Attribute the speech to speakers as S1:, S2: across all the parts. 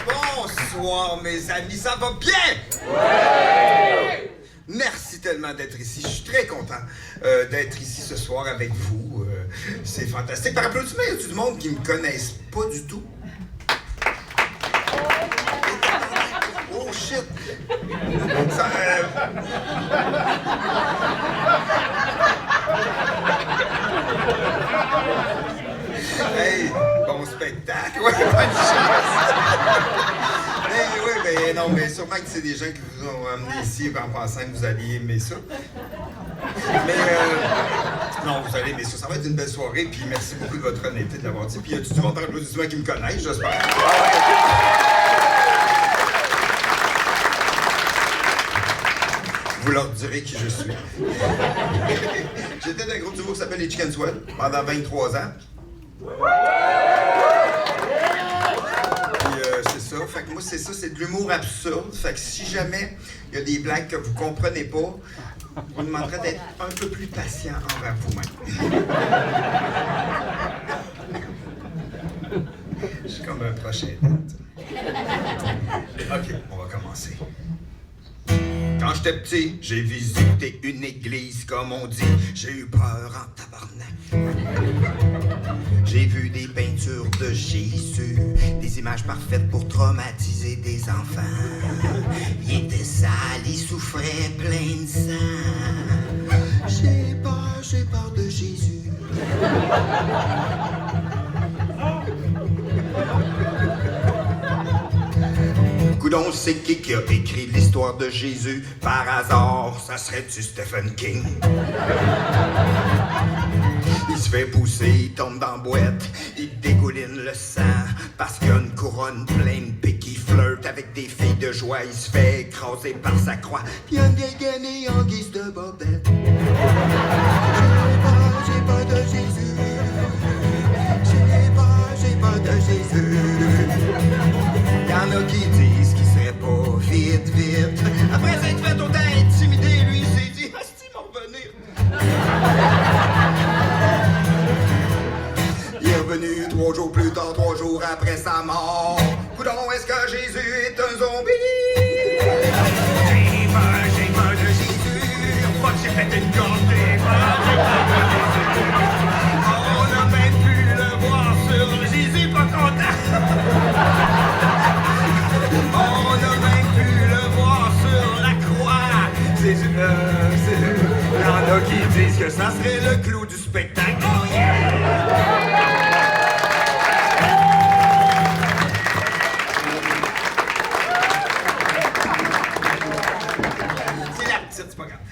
S1: Bonsoir, mes amis, ça va bien? Oui! Merci tellement d'être ici. Je suis très content d'être ici ce soir avec vous. C'est fantastique. Par applaudissement, y a-t-il du monde qui ne me connaissent pas du tout? Oh shit! Ça, Hey, bon spectacle. Ouais, bonne chance. Oui, mais non, mais sûrement que c'est des gens qui vous ont amené ici en pensant que vous alliez aimer ça. Mais non, vous allez aimer ça. Ça va être une belle soirée, puis merci beaucoup de votre honnêteté de l'avoir dit. Puis il y a tout le monde par applaudissement qui me connaissent, j'espère. Vous leur direz qui je suis. J'étais d'un groupe d'humour qui s'appelle les Chicken Swell pendant 23 ans. C'est ça. Fait que moi, c'est ça, c'est de l'humour absurde. Fait que si jamais il y a des blagues que vous comprenez pas, on demanderait d'être un peu plus patient envers vous-même. Je suis comme un prochain date. OK, on va commencer. Quand j'étais petit, j'ai visité une église, comme on dit. J'ai eu peur en tabarnak. J'ai vu des peintures de Jésus, des images parfaites pour traumatiser des enfants. Il était sale, il souffrait plein de sang. J'ai peur de Jésus. Coudon, c'est qui a écrit l'histoire de Jésus? Par hasard, ça serait-tu Stephen King? Il se fait pousser, il tombe dans la boîte, il dégouline le sang, parce qu'il a une couronne pleine de pics, il flirte avec des filles de joie, il se fait écraser par sa croix, puis un dégané en guise de bobette. J'ai peur de Jésus, j'ai peur de Jésus. Y'en a qui disent qu'il serait pas vite. Après s'être fait autant intimider, lui, il s'est dit « Asti, m'en revenir! » Il est revenu 3 jours plus tard, 3 jours après sa mort. Coudon, est-ce que Jésus est un zombie? J'ai peur de Jésus. Fuck, j'ai fait une corde, j'ai peur de Jésus. On a même pu le voir sur Jésus, pas content. On a même pu le voir sur la croix. Il y en a qui disent que ça serait le clou du spectacle. Oh yeah! C'est la petite, c'est pas grave.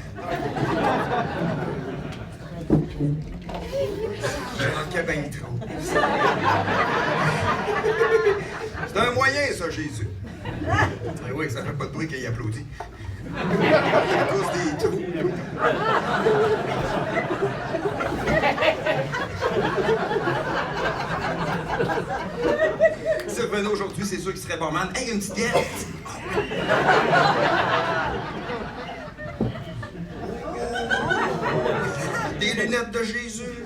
S1: Je manquais bien trop. C'est un moyen, ça, Jésus. Eh oui, ça fait pas de bruit qu'il applaudit. À cause des trous. Si revenait aujourd'hui, c'est sûr qu'il serait barman. Hey, une petite bière! Des lunettes de Jésus!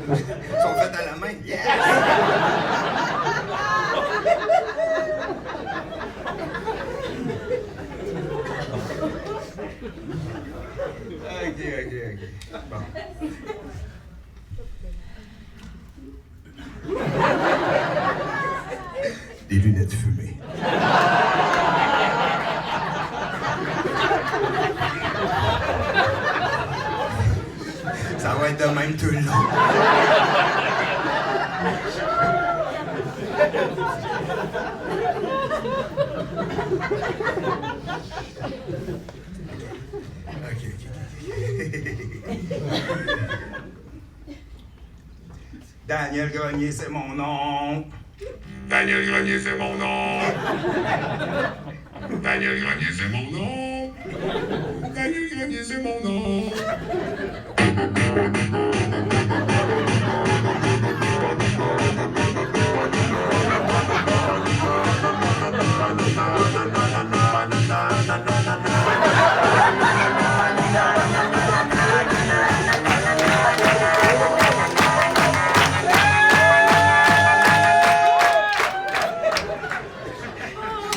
S1: Ils sont faites à la main. Yes! OK. Bon. Des lunettes fumées. Ça va être de même tout le long. Daniel Grenier, c'est mon nom. Daniel Grenier, c'est mon nom. Daniel Grenier, c'est mon nom. Daniel Grenier, c'est mon nom.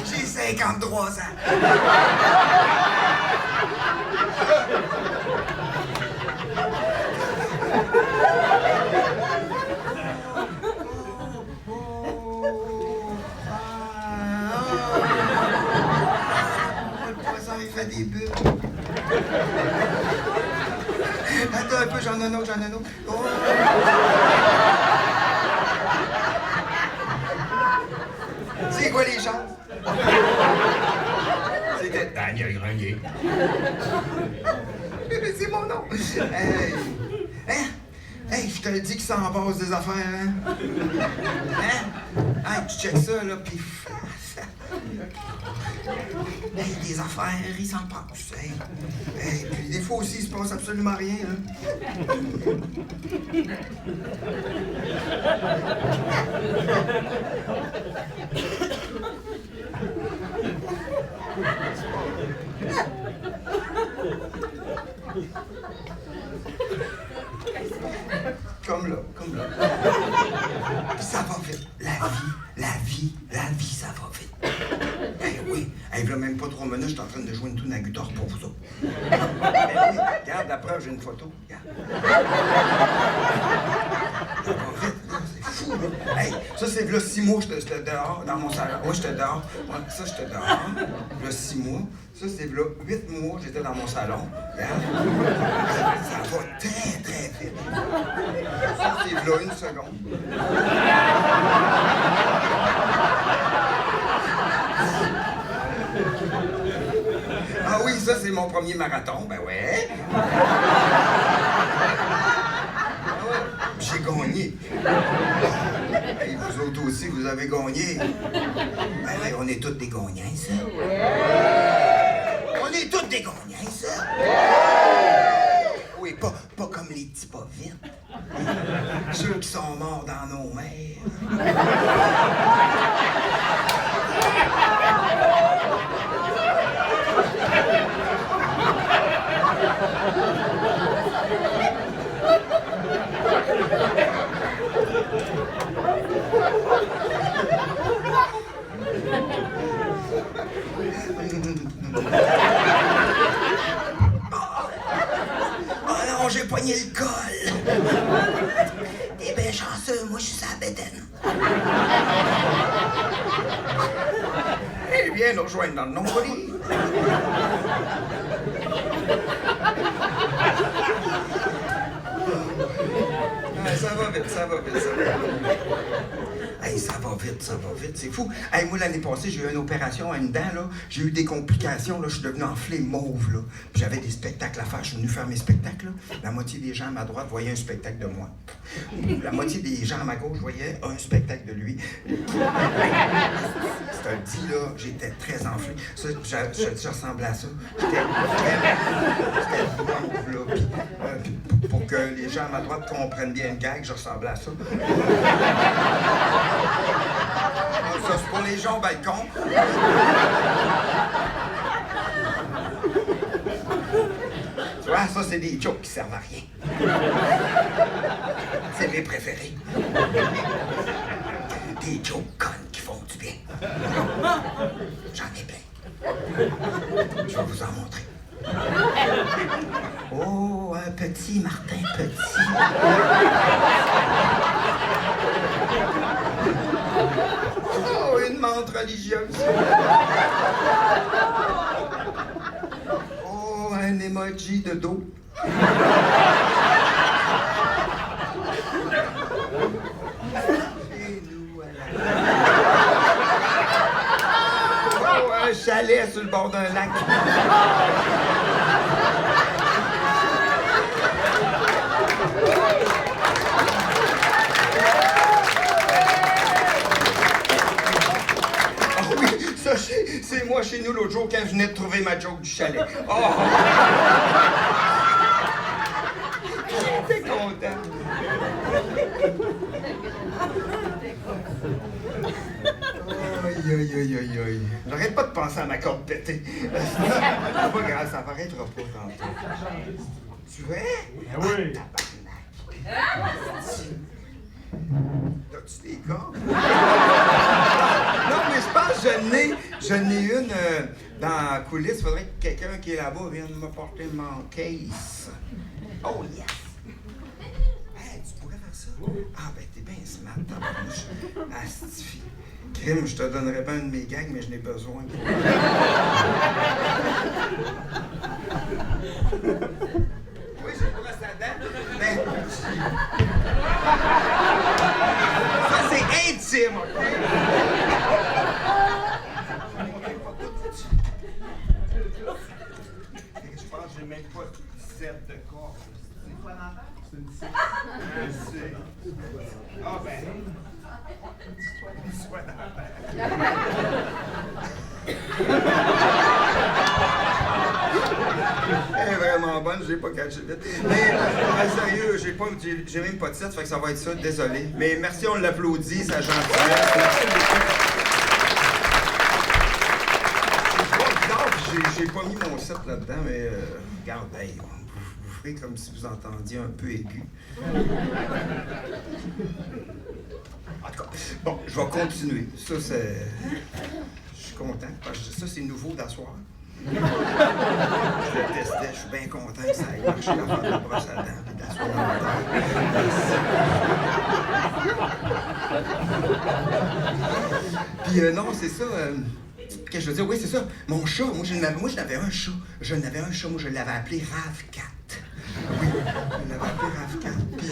S1: J'ai 53 ans. Le poisson, il fait des bulles. Attends un peu, j'en ai un autre, Oh. C'est quoi les chances? C'était Daniel Grenier. C'est mon nom. Hey, je te le dis que ça en passe des affaires, hein? Hey, tu checkes ça, là, pis... Hey, des affaires, il s'en passe. Hey, puis des fois aussi, il se passe absolument rien, là. Comme là. Puis ça va vite. La vie, ça va vite. Eh oui. Là, même pas 3 minutes, je suis en train de jouer une toune à guitare pour vous autres. Ben oui, regarde, la preuve, j'ai une photo. Regarde. Ça va vite, là, c'est fou, là. Hey, ça, c'est là 6 mois, j'étais dehors, dans mon salon. Oui, j'étais dehors. Ouais, ça, j'étais dehors. Là, 6 mois. Ça, c'est là 8 mois, j'étais dans mon salon. Regarde. Ça va très, très vite. Ça, c'est là 1 seconde. Ah oui, ça, c'est mon premier marathon. Ben ouais. J'ai gagné. Et vous autres aussi, vous avez gagné. Ben, on est tous des gagnants, ça. On est tous des gagnants, ça. Oui, pas comme les petits pas vite. Ceux qui sont morts dans nos mers. Oh non, j'ai pogné le col. T'es bien chanceux, moi je suis sa bédaine. Eh bien, nous rejoindre dans le nombril. Ça va vite. Hey, ça va vite, c'est fou. Hey, moi, l'année passée, j'ai eu une opération à une dent, là. J'ai eu des complications, là. Je suis devenu enflé mauve, là. Puis j'avais des spectacles à faire. Je suis venu faire mes spectacles, là. La moitié des gens à ma droite voyaient un spectacle de moi. La moitié des gens à ma gauche voyaient un spectacle de lui. C'est un dit, là, j'étais très enflé. Ça, je ressemblais à ça. J'étais mauve, là. Puis, pour que les gens à ma droite comprennent bien le gag, je ressemblais à ça. Ça, c'est pour les gens au balcon. Tu vois, ça, c'est des jokes qui servent à rien. C'est mes préférés. Des jokes connes qui font du bien. J'en ai plein. Je vais vous en montrer. Oh, un petit Martin Petit. Oh, une menthe religieuse. Oh, un emoji de dos. Et nous voilà. Oh, un chalet sur le bord d'un lac. Ça, c'est moi chez nous l'autre jour quand je venais de trouver ma joke du chalet. Oh! J'étais content. Aïe, aïe, aïe, aïe, aïe. J'arrête pas de penser à ma corde pétée. C'est pas grave, ça paraîtra pas tantôt. Tu vois?
S2: Ben oui.
S1: As-tu des cordes? Non, mais je pense que je n'ai une dans la coulisse. Faudrait que quelqu'un qui est là-bas vienne me porter mon case. Oh, yes! Hey, tu pourrais faire ça? Ah, ben, t'es bien smart, tabarnouche. Astifi. Crime, je te donnerais pas une de mes gags, mais je n'ai besoin. Oui, j'ai pas à dent, mais... Ça, c'est intime, OK? Je pense que j'ai même pas 17 de corps. C'est quoi dans c'est une 6. Ah ben. Soit dans elle est vraiment bonne, j'ai pas catché vite. Mais, sérieux, j'ai même pas de titre, fait que ça va être ça, désolé. Mais merci, on l'applaudit, sa gentillesse. Merci beaucoup. J'ai pas mis mon set là-dedans, mais regarde, hey, vous ferez comme si vous entendiez un peu aigu. En tout cas, bon, je vais continuer. Ça, c'est... Je suis content, parce que ça, c'est nouveau d'asseoir. Je le testais, je suis bien content que ça ait marché la fin de la brosse à dents et d'asseoir dans le Puis non, c'est ça... Qu'est-ce que je veux dire? Oui, c'est ça. Mon chat, moi, j'en avais un chat. Je l'avais appelé Rav4. Oui, je l'avais appelé Rav4. Puis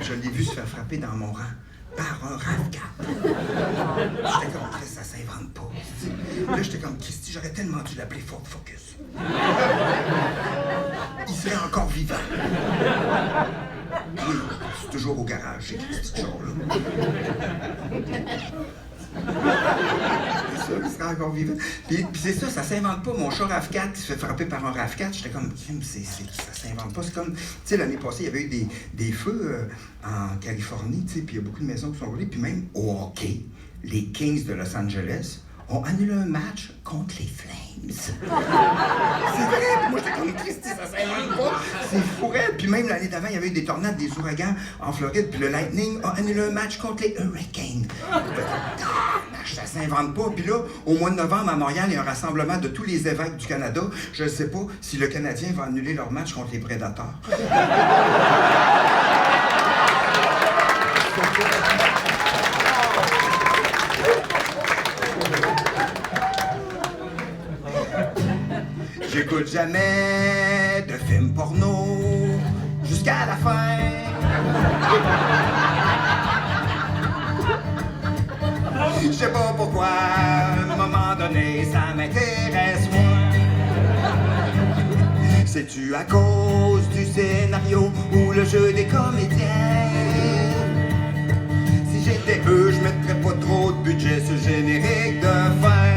S1: je l'ai vu se faire frapper dans mon rang par un Rav4. J'étais comme, Christ, ça s'invente pas. Là, j'étais comme, Christy, j'aurais tellement dû l'appeler Ford Focus. Il serait encore vivant. Oui, c'est toujours au garage, j'ai Christy ce jour-là. C'est ça, il serait encore vivant. Puis c'est ça, ça s'invente pas. Mon chat RAV4 qui se fait frapper par un RAV4, j'étais comme, ça s'invente pas. C'est comme, tu sais, l'année passée, il y avait eu des feux en Californie, tu sais, puis il y a beaucoup de maisons qui sont brûlées. Puis même au hockey, les Kings de Los Angeles ont annulé un match contre les Flames. C'est vrai, puis moi j'étais comme Christy, ça s'invente pas. C'est fourré. Puis même l'année d'avant, il y avait eu des tornades, des ouragans en Floride, puis le Lightning a annulé un match contre les Hurricanes. Ça s'invente pas. Puis là, au mois de novembre, à Montréal, il y a un rassemblement de tous les évêques du Canada. Je ne sais pas si le Canadien va annuler leur match contre les Prédateurs. J'écoute jamais de films porno jusqu'à la fin. Je sais pas pourquoi, à un moment donné, ça m'intéresse moins. C'est-tu à cause du scénario ou le jeu des comédiens? Si j'étais eux, je mettrais pas trop de budget sur le générique de fin.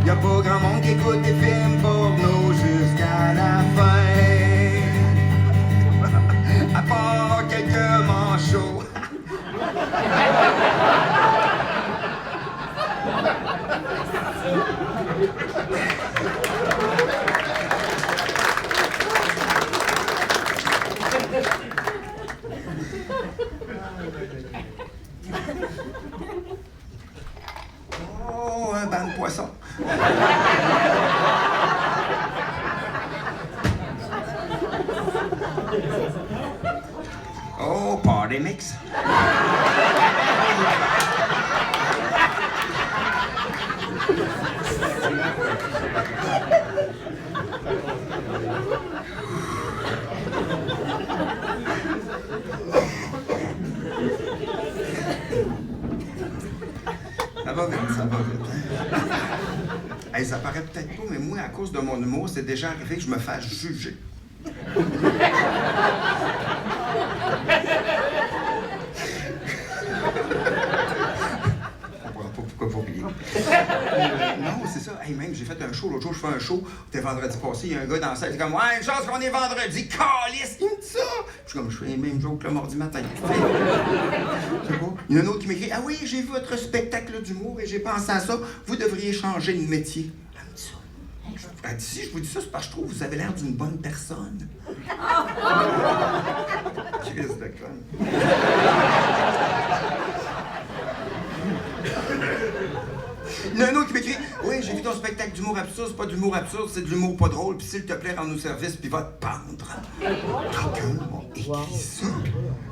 S1: Y'a pas grand monde qui écoute des films porno jusqu'à la fin. À part quelques manchots. Oh, un banc de poisson. Oh, party mix. Ça va vite, ça va vite. Hey, ça paraît peut-être pas, mais moi, à cause de mon humour, c'est déjà arrivé que je me fasse juger. Je comprends pas pourquoi vous riez. Non, c'est ça. Hey, même, j'ai fait un show. L'autre jour, je fais un show. C'était vendredi passé. Il y a un gars dans la salle. Il dit comme, ouais, une chance qu'on est vendredi. Calice! Il me dit ça. Je suis comme, je fais les mêmes jokes le mardi matin. Je sais pas. Il y en a un autre qui m'écrit, ah oui, j'ai vu votre spectacle d'humour et j'ai pensé à ça. Vous devriez changer de métier. Elle me dit ça. Elle dit, si je vous dis ça, c'est parce que je trouve que vous avez l'air d'une bonne personne. Crise de conne. Il y en a un autre qui m'écrit, oui, j'ai vu ton spectacle d'humour absurde, c'est pas d'humour absurde, c'est de l'humour pas drôle, puis s'il te plaît, rends-nous service, puis va te pendre. Quelqu'un m'a écrit ça.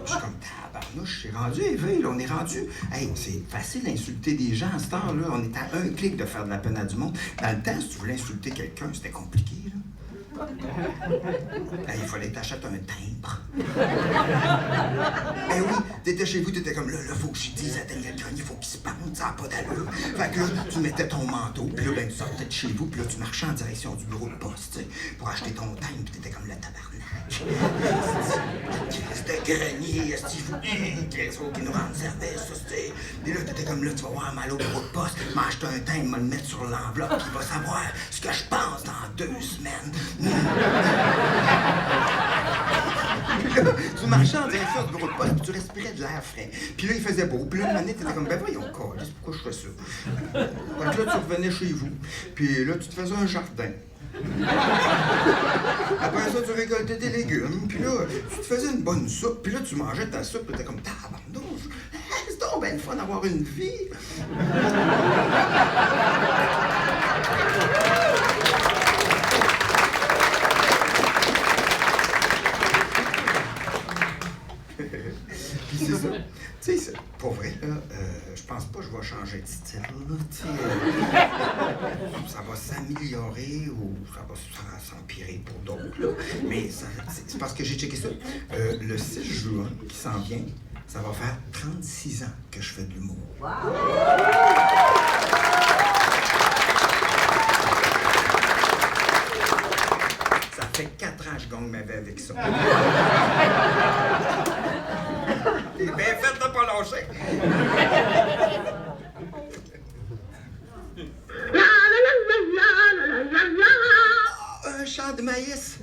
S1: Je suis comme, tabarnouche, je suis rendu éveillé, là, on est rendu. Hey, c'est facile d'insulter des gens à cette heure-là, on est à un clic de faire de la peine à du monde. Dans le temps, si tu voulais insulter quelqu'un, c'était compliqué, là. Hey, il fallait que t'achètes un timbre. Ben oui, t'étais chez vous, t'étais comme là, faut que je dise à Daniel Grenier, il faut qu'il se pende, ça n'a pas d'allure. Fait que là, tu mettais ton manteau, puis là, ben, tu sortais de chez vous, puis là, tu marchais en direction du bureau de poste, tu sais, pour acheter ton timbre, puis t'étais comme le tabarnak. Crise de Grenier, est-ce qu'il faut qu'il nous rende service, ça, c'était. Puis là, t'étais comme là, tu vas voir mal au bureau de poste, m'acheter un timbre, me le mettre sur l'enveloppe, puis il va savoir ce que je pense dans 2 semaines. Puis là, tu marchais en direction du bureau de poste, puis tu respirais de l'air frais. Puis là, il faisait beau. Puis là, une année, t'étais comme, ben voyons, câlisse, pourquoi je fais ça? Fait que là, tu revenais chez vous. Puis là, tu te faisais un jardin. Après ça, tu récoltais tes légumes. Puis là, tu te faisais une bonne soupe. Puis là, tu mangeais ta soupe. Puis t'étais comme, tabarnouche, c'est donc bien le fun d'avoir une vie. Puis c'est ça. Tu sais, pour vrai, là, je pense pas que je vais changer de style, là, tu sais. Ça va s'améliorer ou ça va s'empirer pour d'autres, là. Mais c'est parce que j'ai checké ça. Le 6 juin qui s'en vient, ça va faire 36 ans que je fais de l'humour. Wow. Ça fait 4 ans que je gagne ma vie avec ça. T'es bien fait de pas lâcher. Un champ de maïs.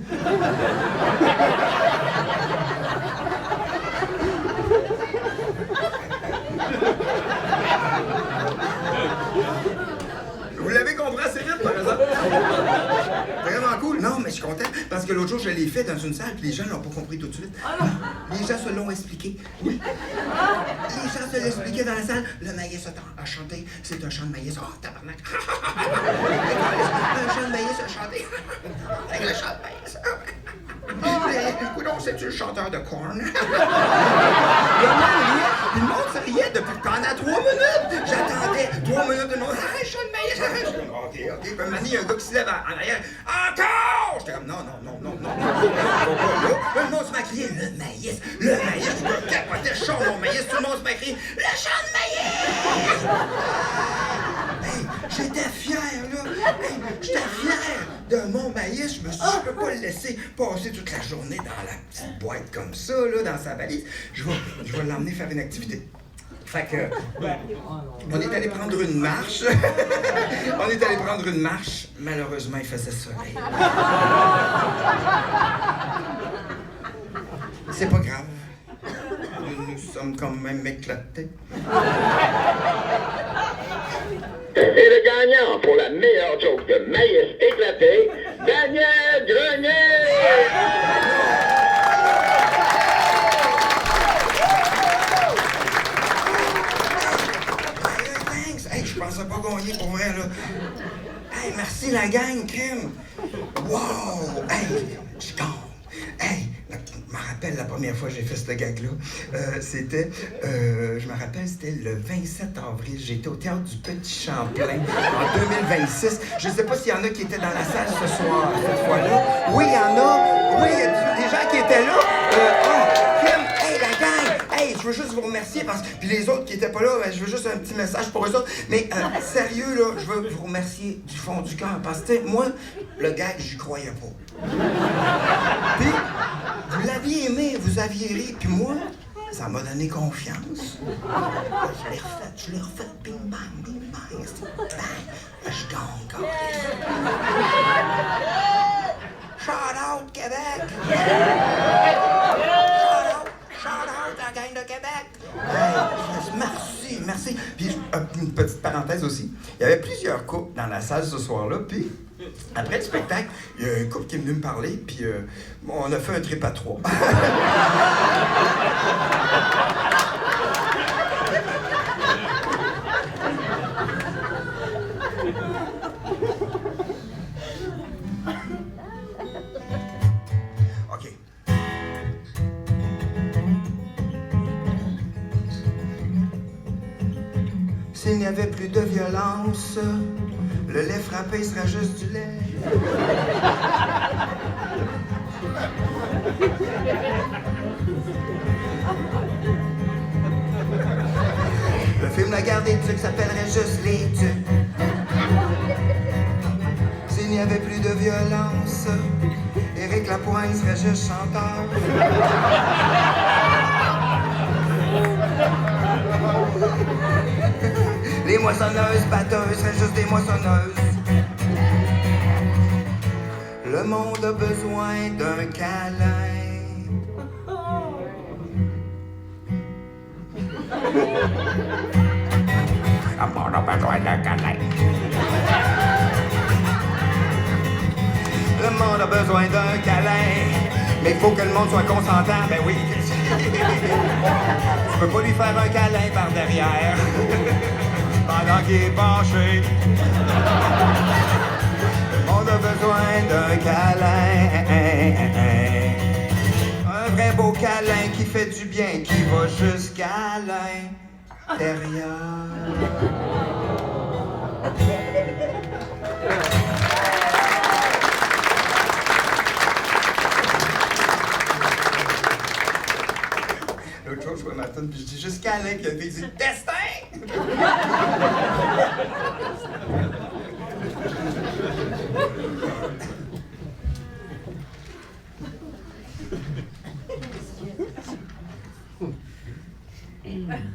S1: Vous l'avez compris assez vite, par exemple. Vraiment cool. Non, mais je suis content parce que l'autre jour, je l'ai fait dans une salle et les gens ne l'ont pas compris tout de suite. Les gens se l'ont expliqué. Oui. Les gens se l'ont expliqué dans la salle. Le maïs a chanté. C'est un chant de maïs. Oh, tabarnak. Un chant de maïs a chanté. Avec le chant de maïs. Écoute, c'est-tu le chanteur de Korn? Le monde se riait depuis pendant 3 minutes. J'attendais 3 minutes de monde. Ah, chant de maïs. OK. Puis à un moment donné, il y a un gars qui se lève en arrière. Encore! J'étais comme non. Le monde se m'a crié le maïs. Je me capotais, je chante mon maïs. Tout le monde se m'a crié le chant de maïs. Hey, j'étais fier, là. Hey, j'étais fier de mon maïs. Je me suis dit, je peux pas le laisser passer toute la journée dans la petite boîte comme ça, là, dans sa valise. Je vais l'emmener faire une activité. Fait que, on est allé prendre une marche. Malheureusement, il faisait soleil. C'est pas grave. Nous sommes quand même éclatés.
S2: Et le gagnant pour la meilleure joke de maïs éclaté, Daniel Grenier!
S1: Hey, je pensais pas gagner pour vrai, là. Hey, merci la gang, Kim. Wow! Hey, je gagne. Hey, je me rappelle la première fois que j'ai fait ce gag-là. C'était le 27 avril. J'étais au Théâtre du Petit Champlain en 2026. Je ne sais pas s'il y en a qui étaient dans la salle cette fois-là. Oui, il y en a. Oui, il y a des gens qui étaient là. Kim, hey, la gang! Hey, je veux juste vous remercier parce que... Puis les autres qui étaient pas là, je veux juste un petit message pour eux autres. Mais sérieux, là, je veux vous remercier du fond du cœur parce que, moi, le gag, j'y croyais pas. Puis, vous l'aviez aimé, vous aviez ri, puis moi, ça m'a donné confiance. Je l'ai refait, bing bang, bing bang. Je gagne, encore. Shout out, Québec! Shout out, la gang de Québec! Hey, merci, merci. Puis, une petite parenthèse aussi. Il y avait plusieurs couples dans la salle ce soir-là, puis après le spectacle, il y a un couple qui est venu me parler, puis on a fait un trip à 3. OK. S'il n'y avait plus de violence, le lait frappé serait juste du lait. Le film La Guerre des Tucs s'appellerait juste Les Tucs. S'il n'y avait plus de violence, Éric Lapointe serait juste chanteur. Les moissonneuses batteuses seraient juste des moissonneuses. Le monde a besoin d'un câlin. Le monde a besoin d'un câlin. Le monde a besoin d'un câlin. Mais il faut que le monde soit consentant, ben oui. Tu peux pas lui faire un câlin par derrière. Pendant qu'il est penché. Le monde a besoin d'un câlin. Un vrai beau câlin qui fait du bien, qui va jusqu'à l'intérieur. L'autre jour, je vois ma tune, puis je dis jusqu'à Alain, puis il dit destin!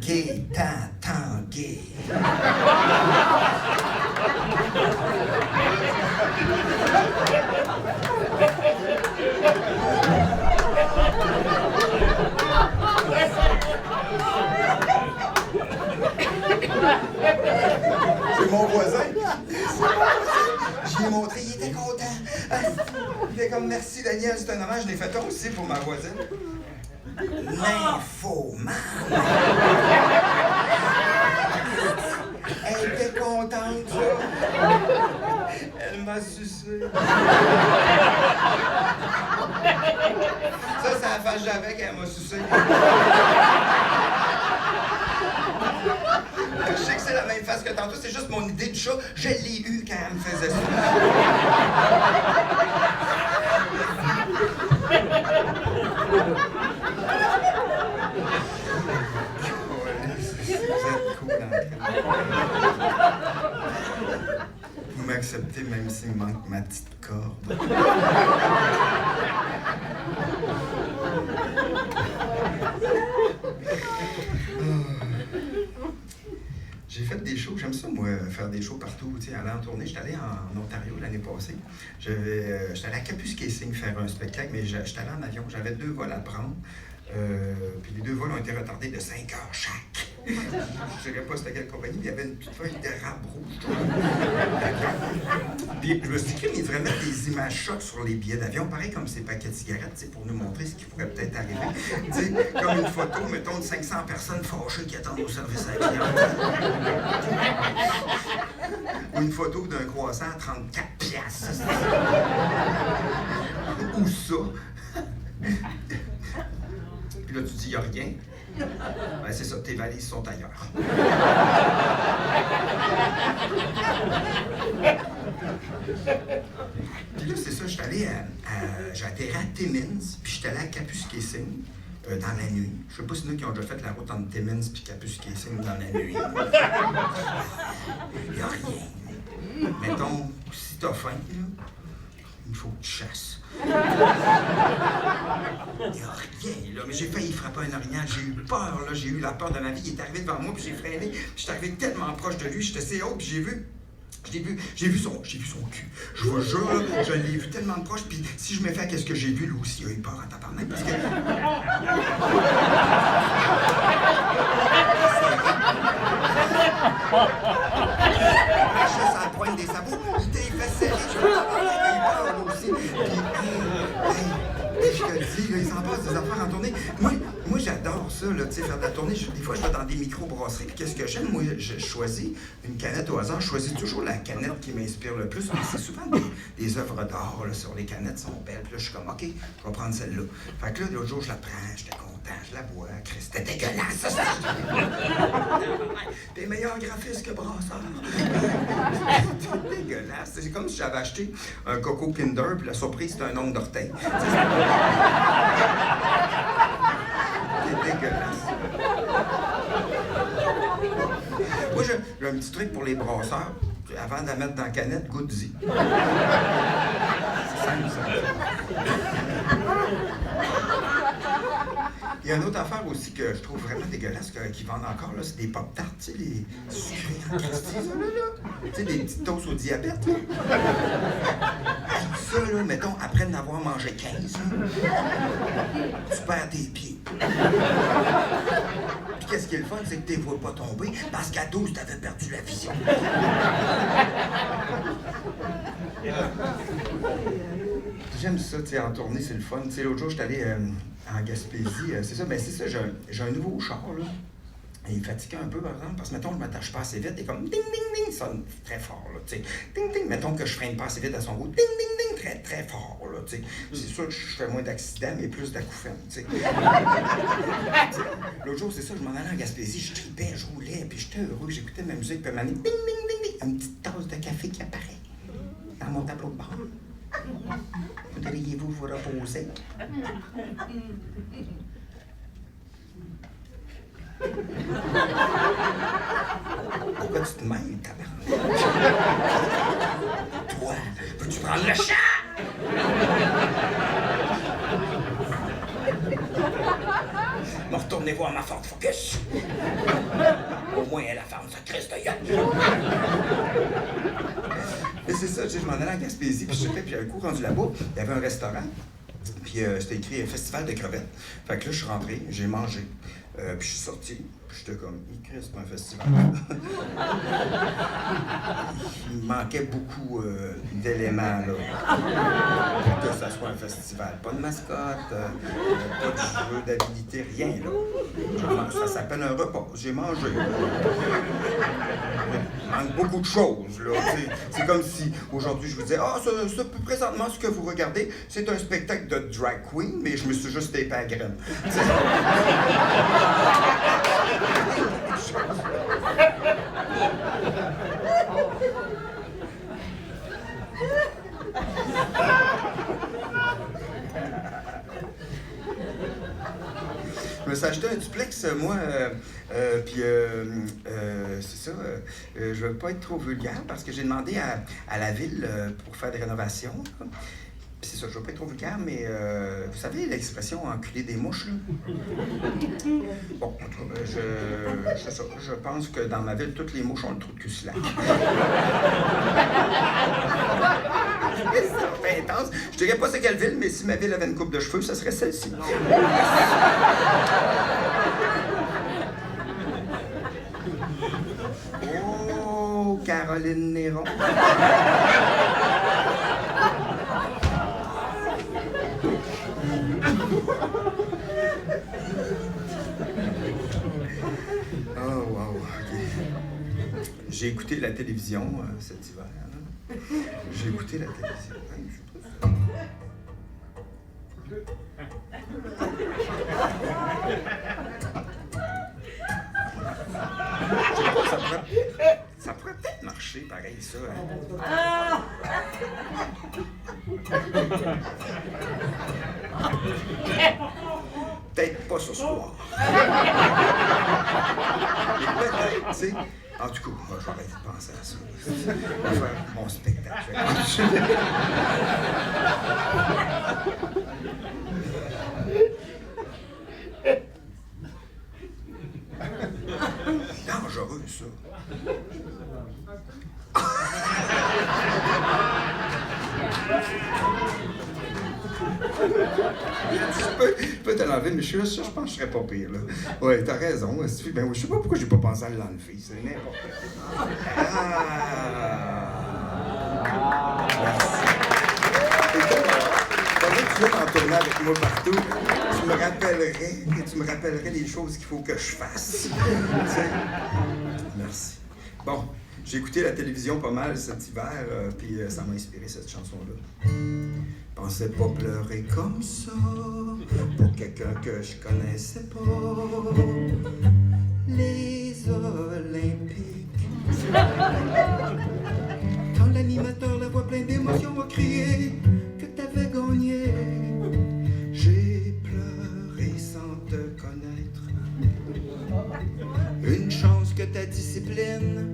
S1: Gay, tant gay. C'est mon voisin. J'y ai montré, il était content. Il était comme merci Daniel, c'est un hommage, je l'ai fait un aussi pour ma voisine. Nymphomane. Elle était contente, ça. Elle m'a sucé. Ça, c'est la face j'avais qu'elle m'a sucé. Je sais que c'est la même face que tantôt, c'est juste mon idée de chat. Je l'ai eue quand elle me faisait ça. Vous êtes cool, vous m'acceptez même s'il me manque ma petite corde. J'ai fait des shows, j'aime ça, moi, faire des shows partout, tu sais, aller en tournée. J'étais allé en Ontario l'année passée. J'étais allé à Kapuskasing faire un spectacle, mais j'étais allé en avion. J'avais 2 vols à prendre. Puis les 2 vols ont été retardés de 5 heures chaque. Je ne dirais pas c'était quelle compagnie, mais il y avait une petite feuille d'érable rouge. Puis je me suis dit, il devrait mettre des images chocs sur les billets d'avion, pareil comme ces paquets de cigarettes, pour nous montrer ce qui pourrait peut-être arriver. T'sais, comme une photo, mettons, de 500 personnes fâchées qui attendent au service à la clientèle. Ou une photo d'un croissant à 34 piastres. Ou ça. Puis là, tu dis, il n'y a rien. Ben, c'est ça, tes valises sont ailleurs. Puis là, c'est ça, j'étais allé j'ai atterri à Timmins, puis j'étais allé à Kapuskasing dans la nuit. Je sais pas si nous qui ont déjà fait la route entre Timmins puis Kapuskasing dans la nuit. Il n'y a rien. Mettons, si t'as faim, là, Il faut que tu chasses. Il n'y a rien, là. Mais j'ai failli frapper un orignal. J'ai eu peur, là. J'ai eu la peur de ma vie. Il est arrivé devant moi, puis j'ai freiné. Puis je suis arrivé tellement proche de lui. J'étais assez haut, puis j'ai vu son cul. Je vous jure, là, je l'ai vu tellement de proche. Puis si je me fais qu'est-ce que j'ai vu, lui aussi, il a eu peur en tabarnak. Parce que... marchait sur la pointe des sabots, il fait serrer, je me tabarnak, il a eu peur, lui aussi. Puis, je te le dis, là, il s'en passe des affaires en tournée. Moi j'adore ça, là, tu sais, faire de la tournée. Des fois, je vais dans des micro-brasseries, puis qu'est-ce que j'aime? Moi, je choisis une canette au hasard. Je choisis toujours la canette qui m'inspire le plus. Mais c'est souvent des œuvres d'art, là, sur les canettes, sont belles. Puis là, je suis comme, OK, je vais prendre celle-là. Fait que là, l'autre jour, je la prends, j'étais content, je la bois. Christ, c'était dégueulasse, ça! Des meilleurs graphistes que Brassard. C'est dégueulasse. C'est comme si j'avais acheté un Coco Kinder, puis la surprise, c'était un ongle d'orteil. C'est dégueulasse. Moi, j'ai un petit truc pour les brasseurs. Avant de la mettre dans la canette, goûte-y. C'est simple, ça. Il y a une autre affaire aussi que je trouve vraiment dégueulasse qu'ils vendent encore, là, c'est des pop-tarts, tu sais, les sucrés en Christie, ça, là. Tu sais, des petites toasts au diabète, là. Ça, là, mettons, après en avoir mangé 15, là, tu perds tes pieds. Puis qu'est-ce qui est le fun, c'est que tu ne les vois pas tomber, parce qu'à 12, tu avais perdu la vision. J'aime ça, tu sais, en tournée, c'est le fun. Tu sais, l'autre jour, j'étais allé en Gaspésie, c'est ça, j'ai un nouveau char, là. Il est fatigué un peu, par exemple, parce que, mettons, je m'attache pas assez vite, et comme ding, ding, ding, ça sonne très fort, là, tu sais. Ding, ding, mettons que je freine pas assez vite à son goût, ding, ding, ding, très, très fort, là, tu sais. C'est sûr que je fais moins d'accidents, mais plus d'acouphènes, tu sais. L'autre jour, c'est ça, je m'en allais en Gaspésie, je tripais, je roulais, puis j'étais heureux, j'écoutais ma musique, puis à un moment donné, ding, ding, ding, ding, une petite tasse de café qui apparaît dans mon tableau de bord. Voudriez-vous vous reposer? Pourquoi tu te mêles, tabarnak? Toi, peux-tu prendre le chat? Me retournez voir ma Ford Focus. Au moins, elle a ferme sa crisse de gueule. Mais c'est ça, je m'en allais en Gaspésie, puis puis un coup rendu là-bas, il y avait un restaurant, puis c'était écrit « Festival de crevettes ». Fait que là, je suis rentré, j'ai mangé, puis je suis sorti, puis j'étais comme « Christ, c'est pas un festival ». Il me manquait beaucoup d'éléments, là, pour que ça soit un festival. Pas de mascotte, pas de jeu d'habilité, rien, là. Ça s'appelle un repas, j'ai mangé. Il manque beaucoup de choses, là. C'est comme si, aujourd'hui, je vous disais « Ah, présentement, ce que vous regardez, c'est un spectacle de drag queen, mais je me suis juste tapé à la graine. » Je me suis acheté un duplex, moi, puis c'est ça, je ne veux pas être trop vulgaire parce que j'ai demandé à la ville pour faire des rénovations. Puis c'est ça, je ne veux pas être trop vulgaire, mais vous savez l'expression « enculer des mouches », là? Bon, en tout cas, je pense que dans ma ville, toutes les mouches ont le trou de cul slack. C'est intense. Je dirais pas c'est quelle ville, mais si ma ville avait une coupe de cheveux, ça serait celle-ci. Oh, Caroline Néron. Oh, wow, OK. J'ai écouté la télévision cet hiver. Hein? J'ai écouté la télévision. Ça pourrait peut-être marcher pareil, ça. Hein? Peut-être pas ce soir. Mais peut-être, tu sais. En tout cas, moi, je vais arrêter de penser à ça. Je vais faire mon spectacle. Dangereux, ça. Je peux te l'enlever, mais je pense que je serais pas pire, là. Ouais, t'as raison. Ben oui, je sais pas pourquoi j'ai pas pensé à l'enlever. C'est n'importe quoi. Pendant que tu viens en tournée avec moi partout, tu me rappellerais les choses qu'il faut que je fasse. Merci. Bon, j'ai écouté la télévision pas mal cet hiver, puis ça m'a inspiré cette chanson-là. Pensais pas pleurer comme ça pour quelqu'un que je connaissais pas. Les Olympiques. Quand l'animateur, la voix pleine d'émotion, a crié que t'avais gagné, j'ai pleuré sans te connaître. Une chance que ta discipline,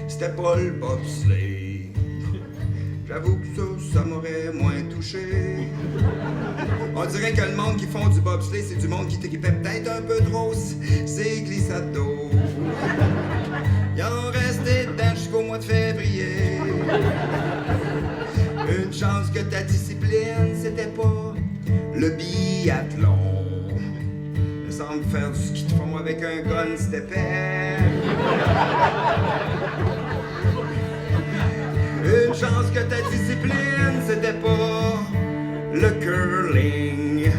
S1: c'était pas le bobsleigh. J'avoue que ça m'aurait moins touché. On dirait que le monde qui font du bobsleigh, c'est du monde qui t'équipait peut-être un peu trop ses glissades d'eau. Ils ont resté dedans jusqu'au mois de février. Une chance que ta discipline, c'était pas le biathlon. Me semble faire du ski de fond avec un gun, c'était épais. Une chance que ta discipline, c'était pas le curling.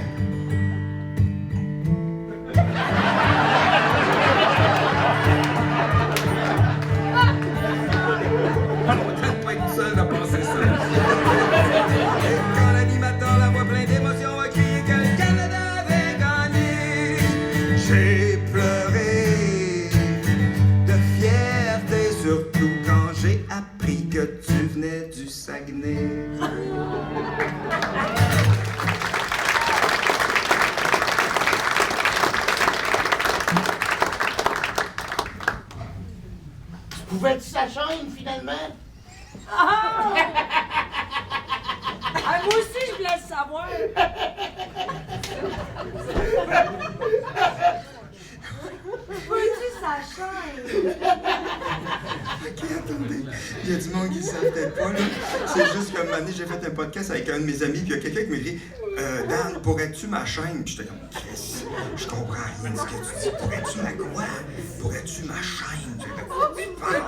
S1: Peut-être pas être seul à penser ça. Et quand l'animateur, la voix pleine d'émotion, a crié que le Canada avait gagné, j'ai pleuré de fierté, surtout quand j'ai appris que tu venais du Saguenay.
S3: Tu pouvais-tu sa chaîne, finalement?
S4: Ah! Ah, moi aussi, je voulais le savoir. Peux-tu sa chaîne?
S1: Ok, attendez. Il y a du monde qui ne savent peut-être pas, là. C'est juste comme année, j'ai fait un podcast avec un de mes amis, puis il y a quelqu'un qui m'a dit Dan, pourrais-tu ma chaîne? Puis j'étais comme, Chris, je comprends rien de ce que tu dis. Pourrais-tu ma quoi? Pourrais-tu ma chaîne? De quoi tu parles?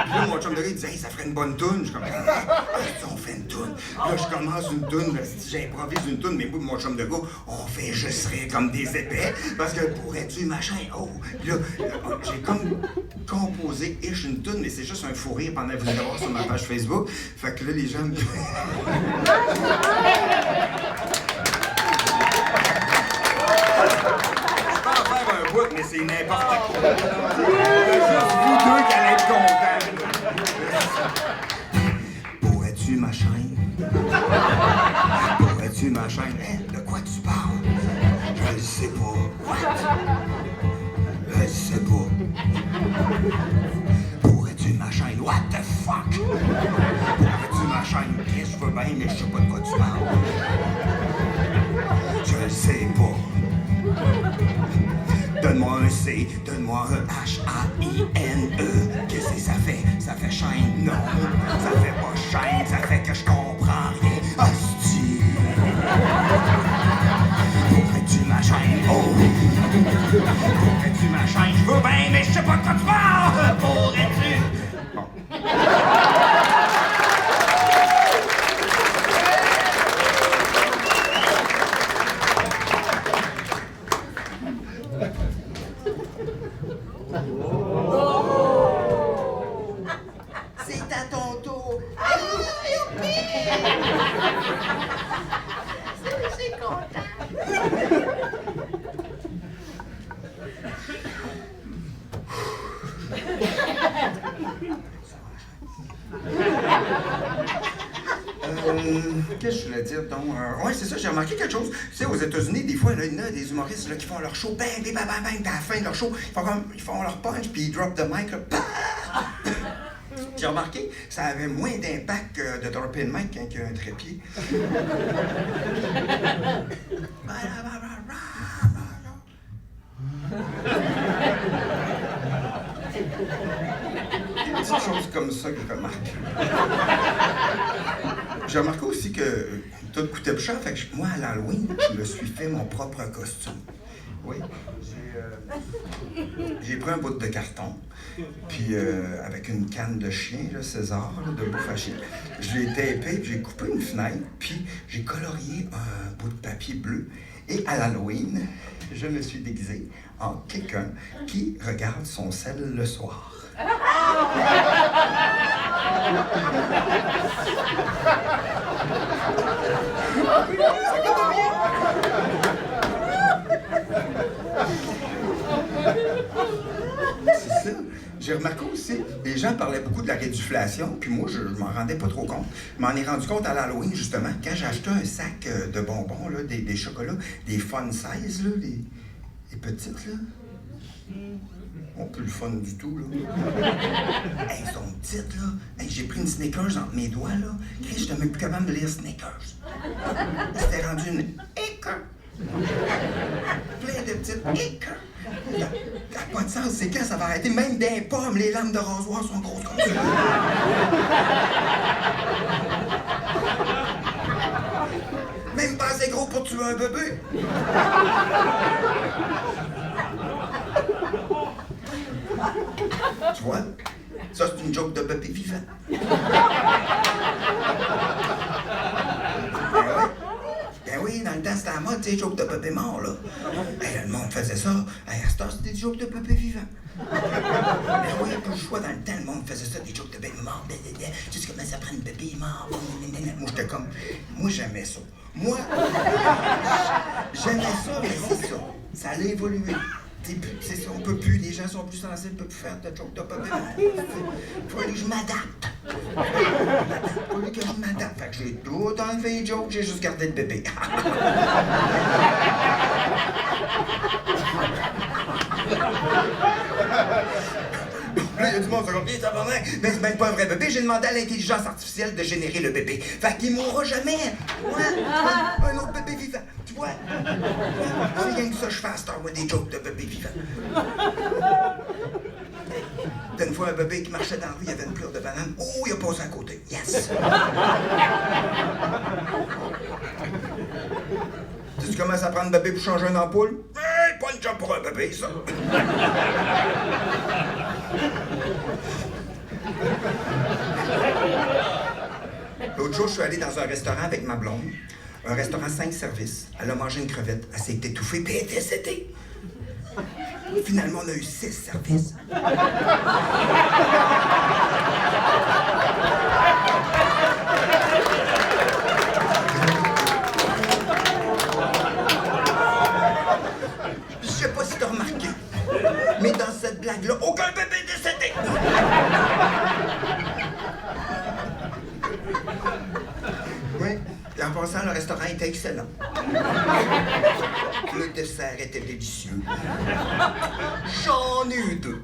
S1: Puis là, mon chum de gars, il dit, hey, ça ferait une bonne toune. Je suis comme, on fait une toune. Là, je commence une toune, j'improvise une toune, mais moi, mon chum de gars, on fait juste rire comme des épais, parce que pourrais-tu ma chaîne? Oh! Puis là, j'ai comme composé une toune, mais c'est juste un fou rire pendant que vous allez voir sur ma page Facebook. Fait que là, les gens me... Je peux en faire un bout, mais c'est n'importe quoi. C'est juste vous deux qui allez être contents. Pourrais-tu ma chaîne? Pourrais-tu ma chaîne? Hein? De quoi tu parles? Je le sais pas. What? Je le sais pas. Pourrais-tu ma chaîne? What the fuck? Pourrais-tu ma chaîne? Chris, je veux bien, mais je sais pas de quoi tu parles. Je le sais pas. Donne-moi un C, donne-moi un H-A-I-N-E. Qu'est-ce que ça fait? Ça fait chaîne? Non. Ça fait pas chaîne, ça fait que je comprends rien. Hostie! Pourrais-tu ma chaîne? Oh! Pourrais-tu ma chaîne? Je veux bien, mais je sais pas de quoi tu parles! Pourrais-tu? Bon. C'est à ton tour.
S3: C'est content.
S1: Qu'est-ce que je voulais dire donc? Ouais, c'est ça, j'ai remarqué quelque chose. Tu sais, aux États-Unis, des fois, là, il y en a des humoristes là, qui font leur show, bang, bang, bang, bang, puis à la fin de leur show, ils font leur punch, puis ils drop the mic, là, J'ai remarqué, ça avait moins d'impact de dropper le mic quand il y a un trépied. Des petites choses comme ça que je remarque. J'ai remarqué aussi que tout coûtait plus cher, fait que moi, à l'Halloween, je me suis fait mon propre costume. Oui, j'ai pris un bout de carton, puis avec une canne de chien, là, César, là, de bouffe à chien, je l'ai tapé, puis j'ai coupé une fenêtre, puis j'ai colorié un bout de papier bleu. Et à l'Halloween, je me suis déguisé en quelqu'un qui regarde son sel le soir. C'est ça. J'ai remarqué aussi, les gens parlaient beaucoup de la réduflation, puis moi, je m'en rendais pas trop compte. Je m'en ai rendu compte à l'Halloween, justement, quand j'ai acheté un sac de bonbons, là, des chocolats, des fun size, là, les petites, là. Oh, plus le fun du tout, là. Elles sont petites, là. Hey, j'ai pris une Snickers entre mes doigts, là. Chris, je n'étais même plus capable de lire Snickers. C'était rendu une écœur. Plein de petites écœurs. Ça n'a pas de sens, c'est quand ça va arrêter. Même des pommes, les lames de rasoir sont grosses comme ça. Même pas assez gros pour tuer un bébé. Tu vois? Ça, c'est une joke de bébé vivant. Ben oui, dans le temps, c'était la mode, tu sais, joke de bébé mort, là. Hey, le monde faisait ça. Hey, à ce temps, c'était des jokes de bébé vivant. Ben oui, pas le choix, dans le temps, le monde faisait ça, des jokes de bébé mort. Tu sais comment ça prend un bébé mort. Moi, j'étais comme... Moi, j'aimais ça. Moi, j'aimais ça, mais c'est ça. Ça allait évoluer. C'est ça, on peut plus, les gens sont plus sensibles, on peut plus faire de jokes de bébé mort. Faut que je m'adapte. Faut que je m'adapte. Fait que j'ai tout enlevé les jokes, j'ai juste gardé le bébé. Là, il y a du monde qui dit, viens, tabarnak, mais c'est même pas un vrai bébé. J'ai demandé à l'intelligence artificielle de générer le bébé. Fait qu'il mourra jamais. Ouais, un autre bébé vivant. Tu vois? C'est rien que ça, je fais à cette heure, moi, des jokes de bébé vivant. Une fois, un bébé qui marchait dans la rue, il y avait une pleure de banane. Oh, il a passé à côté. Yes! Tu commences à prendre un bébé pour changer une ampoule? Hey, pas une job pour un bébé, ça! L'autre jour, je suis allé dans un restaurant avec ma blonde. Un restaurant 5 services. Elle a mangé une crevette. Elle s'est étouffée, puis elle est décédée. Finalement, on a eu 6 services. Je sais pas si t'as remarqué, mais dans cette blague-là, aucun bébé est décédé. Oui, et en passant, le restaurant était excellent. Le dessert était délicieux. J'en ai eu 2.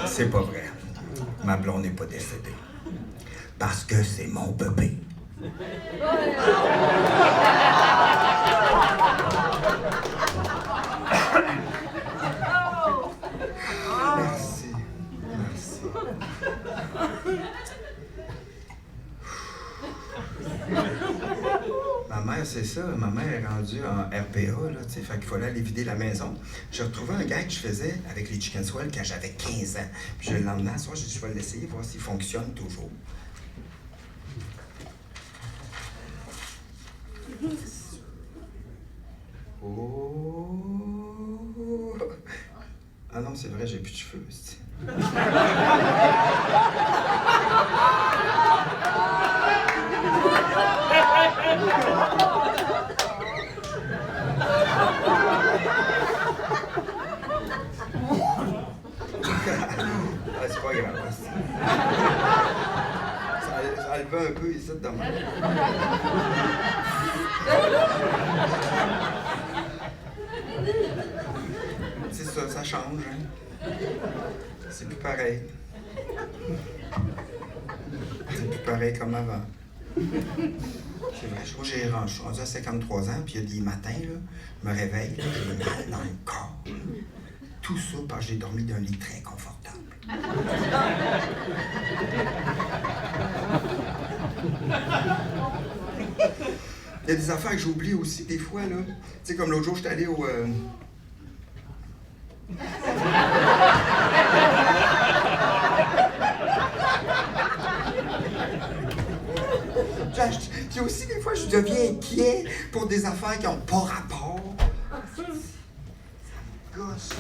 S1: C'est pas vrai. Ma blonde n'est pas décédée. Parce que c'est mon bébé. Merci. Merci. Ma mère, c'est ça. Ma mère est rendue en RPA, là, tu sais, fait qu'il fallait aller vider la maison. J'ai retrouvé un gag que je faisais avec les Chicken Swell quand j'avais 15 ans. Puis je l'ai emmené à soir, j'ai dit, je vais l'essayer, voir s'il fonctionne toujours. Oh! Ah non, c'est vrai, j'ai plus de cheveux. Ah, c'est pas grave. un peu ici de même. C'est ça, ça change, hein. C'est plus pareil. C'est plus pareil comme avant. C'est vrai, je trouve que je suis rendu à 53 ans, puis il y a des matins, là, je me réveille, là, j'ai mal dans le corps. Tout ça parce que j'ai dormi d'un lit très confortable. Il y a des affaires que j'oublie aussi des fois, là. Tu sais, comme l'autre jour, j'étais allé au... Puis aussi, des fois, je deviens inquiet pour des affaires qui n'ont pas rapport. Ça me gosse, là.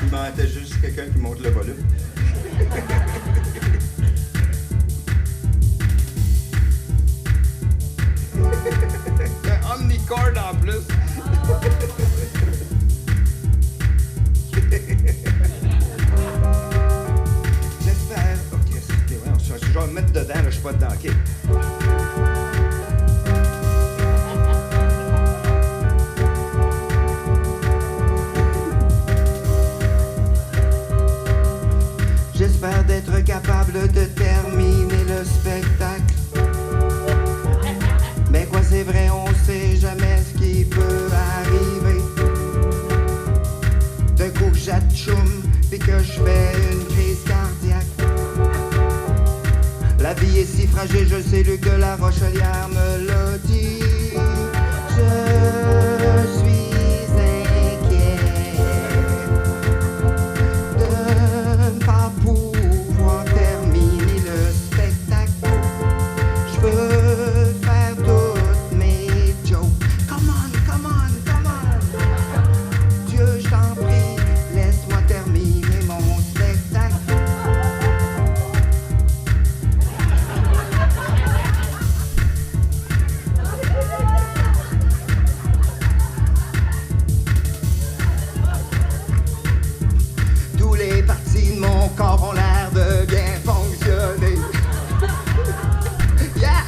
S1: Il manquait juste quelqu'un qui monte le volume. Un omnicord en plus. J'espère. Ok, je vais me mettre dedans, là, je suis pas dedans, ok. J'espère d'être capable de terminer le spectacle. Mais quoi, c'est vrai, on sait jamais ce qui peut arriver. D'un coup que j'atchoum, puis que je fais une crise cardiaque. La vie est si fragile, je sais, Luc de la Rochelière me l'a dit. Je suis inquiet de ne pas pouvoir terminer le spectacle. Je veux faire toutes mes jokes. Come on, come on, come on. Dieu, je t'en prie, laisse-moi terminer mon spectacle. Tous les parties de mon corps ont l'air de bien fonctionner. Yeah!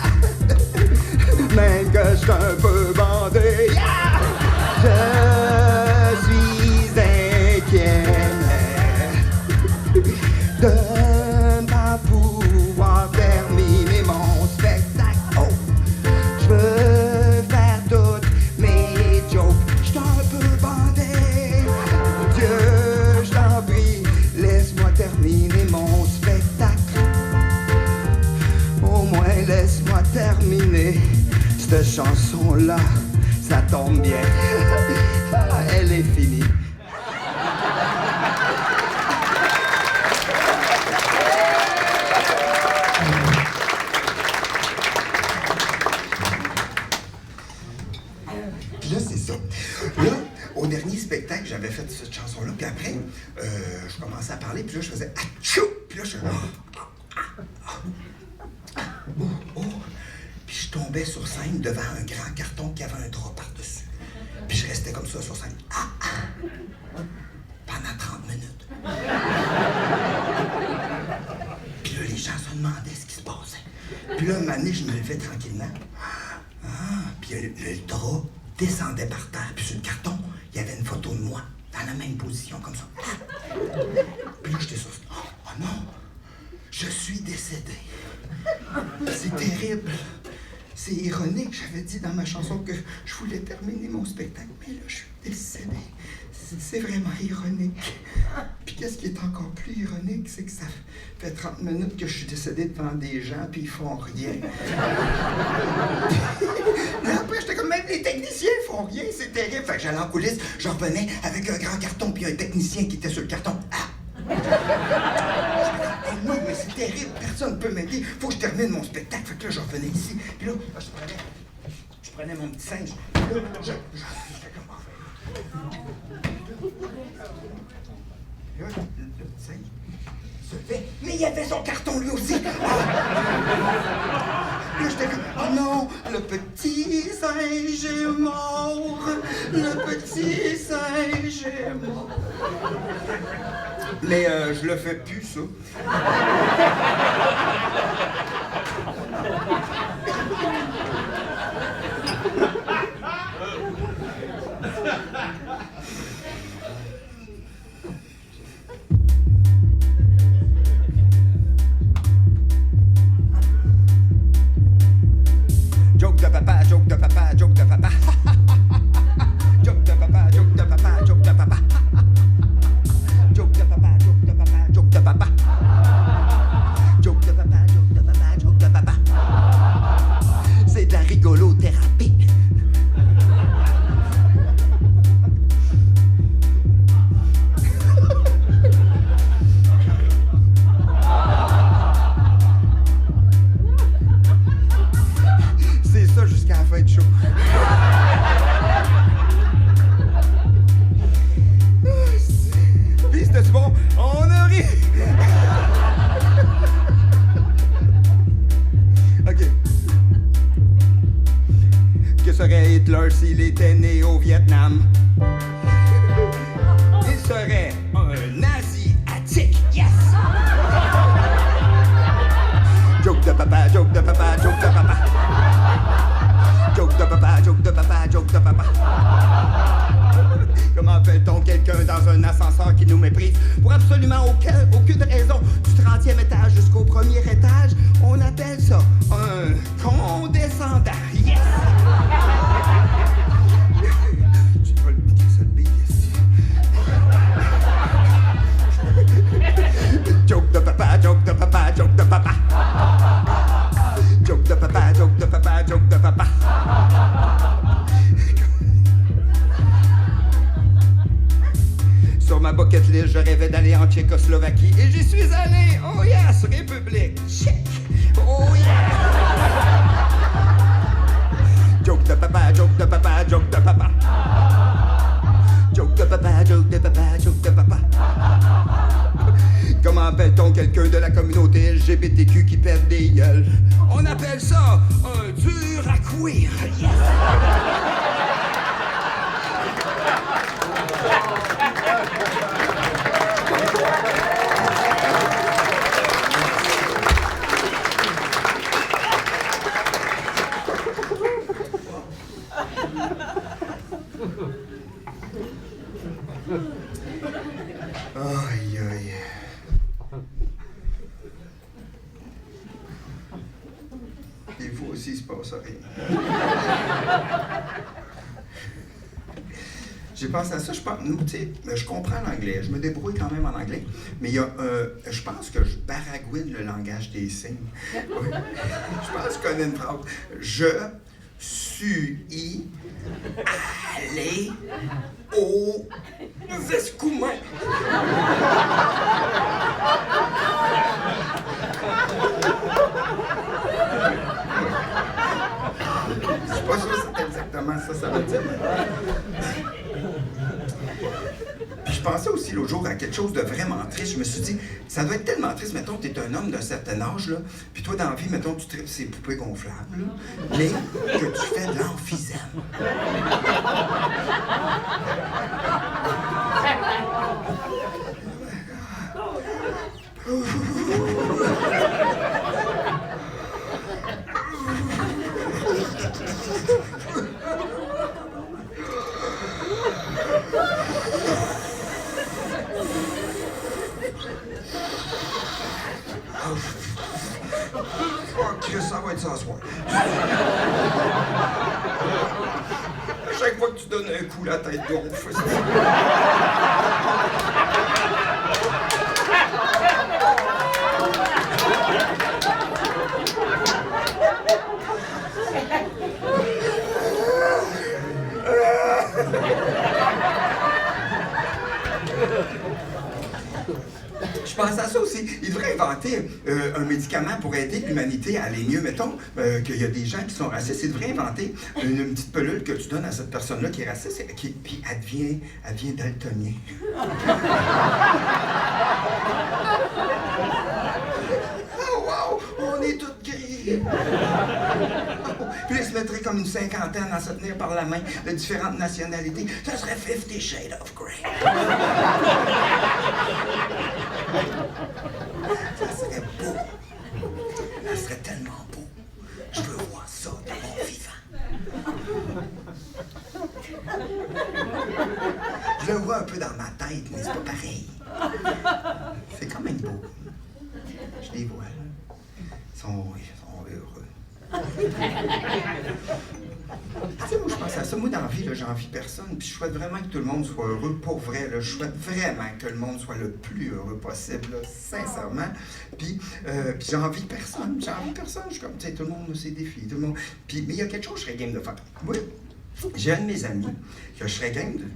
S1: Même que je suis un peu bandé. Yeah! Je suis inquiet de ne pas pouvoir terminer mon spectacle. Oh! Je veux faire toutes mes jokes. Je suis un peu bandé. Dieu, je t'en prie, laisse-moi terminer mon spectacle. Au moins, laisse-moi terminer cette chanson-là. Ça tombe bien. Elle est finie. Puis là, c'est ça. Là, au dernier spectacle, j'avais fait cette chanson-là, puis après, je commençais à parler, puis là, je faisais « Atchou! » Puis là, je faisais Puis je tombais sur scène devant un grand carton qui avait un drap par-dessus. Puis je restais comme ça sur scène. Pendant 30 minutes. Puis là, les gens se demandaient ce qui se passait. Puis là, un moment donné, je me levais tranquillement. Puis le drap descendait par terre. Puis sur le carton, il y avait une photo de moi, dans la même position, comme ça. Puis là, j'étais sur... Oh non! Je suis décédé. C'est terrible. C'est ironique. J'avais dit dans ma chanson que je voulais terminer mon spectacle, mais là, je suis décédé. C'est vraiment ironique. Puis qu'est-ce qui est encore plus ironique, c'est que ça fait 30 minutes que je suis décédé devant des gens, puis ils font rien. Puis après, j'étais comme, même les techniciens font rien, c'est terrible. Fait que j'allais en coulisses, je revenais avec un grand carton, puis un technicien qui était sur le carton. Oh non, mais c'est terrible, personne ne peut m'aider. Faut que je termine mon spectacle. Fait que là, je revenais ici. Puis là, je prenais mon petit singe. Puis là, j'étais comme... Puis là, le petit se fait, mais il avait son carton lui aussi. Ah. Là, j'étais comme, oh non, le petit singe est mort. Le petit singe est mort. Mais je le fais plus, ça. Joke de papa, joke de papa, joke de papa. Joke de papa, joke de papa, joke de papa. Joke de papa, joke de papa, joke de papa. Joke de papa, joke de papa, joke de papa. C'est de la rigolothérapie. C'est ça jusqu'à la fin du show. Puis c'était bon, on a ri. OK. Que serait Hitler s'il était né au Vietnam? Il serait un asiatique, yes! Joke de papa, joke de papa, joke de papa. Joke de papa, joke de papa, joke de papa. Comment appelle-t-on quelqu'un dans un ascenseur qui nous méprise pour absolument aucune raison? Du 30e étage jusqu'au premier étage, on appelle ça un condescendant. Yes! Tu vas le piquer ça le beat ici. Joke de papa, joke de papa, joke de papa. Joke de papa, joke de papa, joke de papa. Sur ma bucket list, je rêvais d'aller en Tchécoslovaquie et j'y suis allé. Oh yes, République tchèque. Oh yeah. Joke de papa, joke de papa, joke de papa. Joke de papa, joke de papa, joke de papa. Comment appelle-t-on quelqu'un de la communauté LGBTQ qui pète des gueules? On appelle ça un dur à cuire. Yes. Aïe, aïe. Et vous aussi, il se passe rien. J'ai pensé à ça, je pense, tu sais, je comprends l'anglais, je me débrouille quand même en anglais, mais il y a, je pense que je baragouine le langage des signes. Oui. Je pense qu'on a une phrase. Je suis allé au escoumins. Je suis pas sûr que c'est exactement ça, ça veut dire. Puis je pensais aussi l'autre jour à quelque chose de vraiment triste. Je me suis dit, ça doit être tellement triste. Mettons, t'es un homme d'un certain âge, là, puis toi, dans la vie, mettons, tu tripes ces poupées gonflables, là, mais que tu fais de l'emphysème. Oh, Chris, ça va être ça ce soir. À chaque fois que tu donnes un coup, la tête gonfle. Je pense à ça aussi. Il devrait inventer un médicament pour aider l'humanité à aller mieux. Mettons qu'il y a des gens qui sont racistes. Il devrait inventer une petite pelule que tu donnes à cette personne-là qui est raciste, puis elle devient daltonien. Oh wow! On est tous gris! Puis il se mettrait comme une cinquantaine à se tenir par la main de différentes nationalités. Ça serait 50 Shades of Grey. Ça serait beau. Ça serait tellement beau. Je veux voir ça de mon vivant. Je le vois un peu dans ma tête, mais c'est pas pareil. C'est quand même beau. Je les vois. Ils sont heureux. Tu sais, moi, je pense à ça. Moi, dans la vie, j'envie personne. Puis je souhaite vraiment que tout le monde soit heureux pour vrai. Là. Je souhaite vraiment que le monde soit le plus heureux possible, là, sincèrement. Puis j'envie personne. Je suis comme, tu sais, tout le monde a ses défis. Tout le monde... Puis, mais il y a quelque chose que je serais game de faire. Oui, j'ai un de mes amis que je serais game de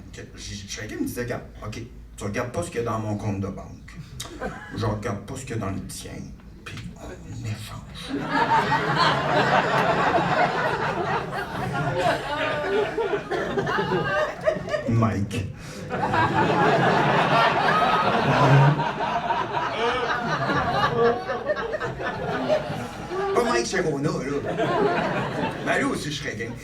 S1: dire, regarde, OK, tu regardes pas ce qu'il y a dans mon compte de banque. Je regarde pas ce qu'il y a dans le tien. Puis on échange. Mike. Pas Mike Chirona, là. Ben lui aussi, je serais game.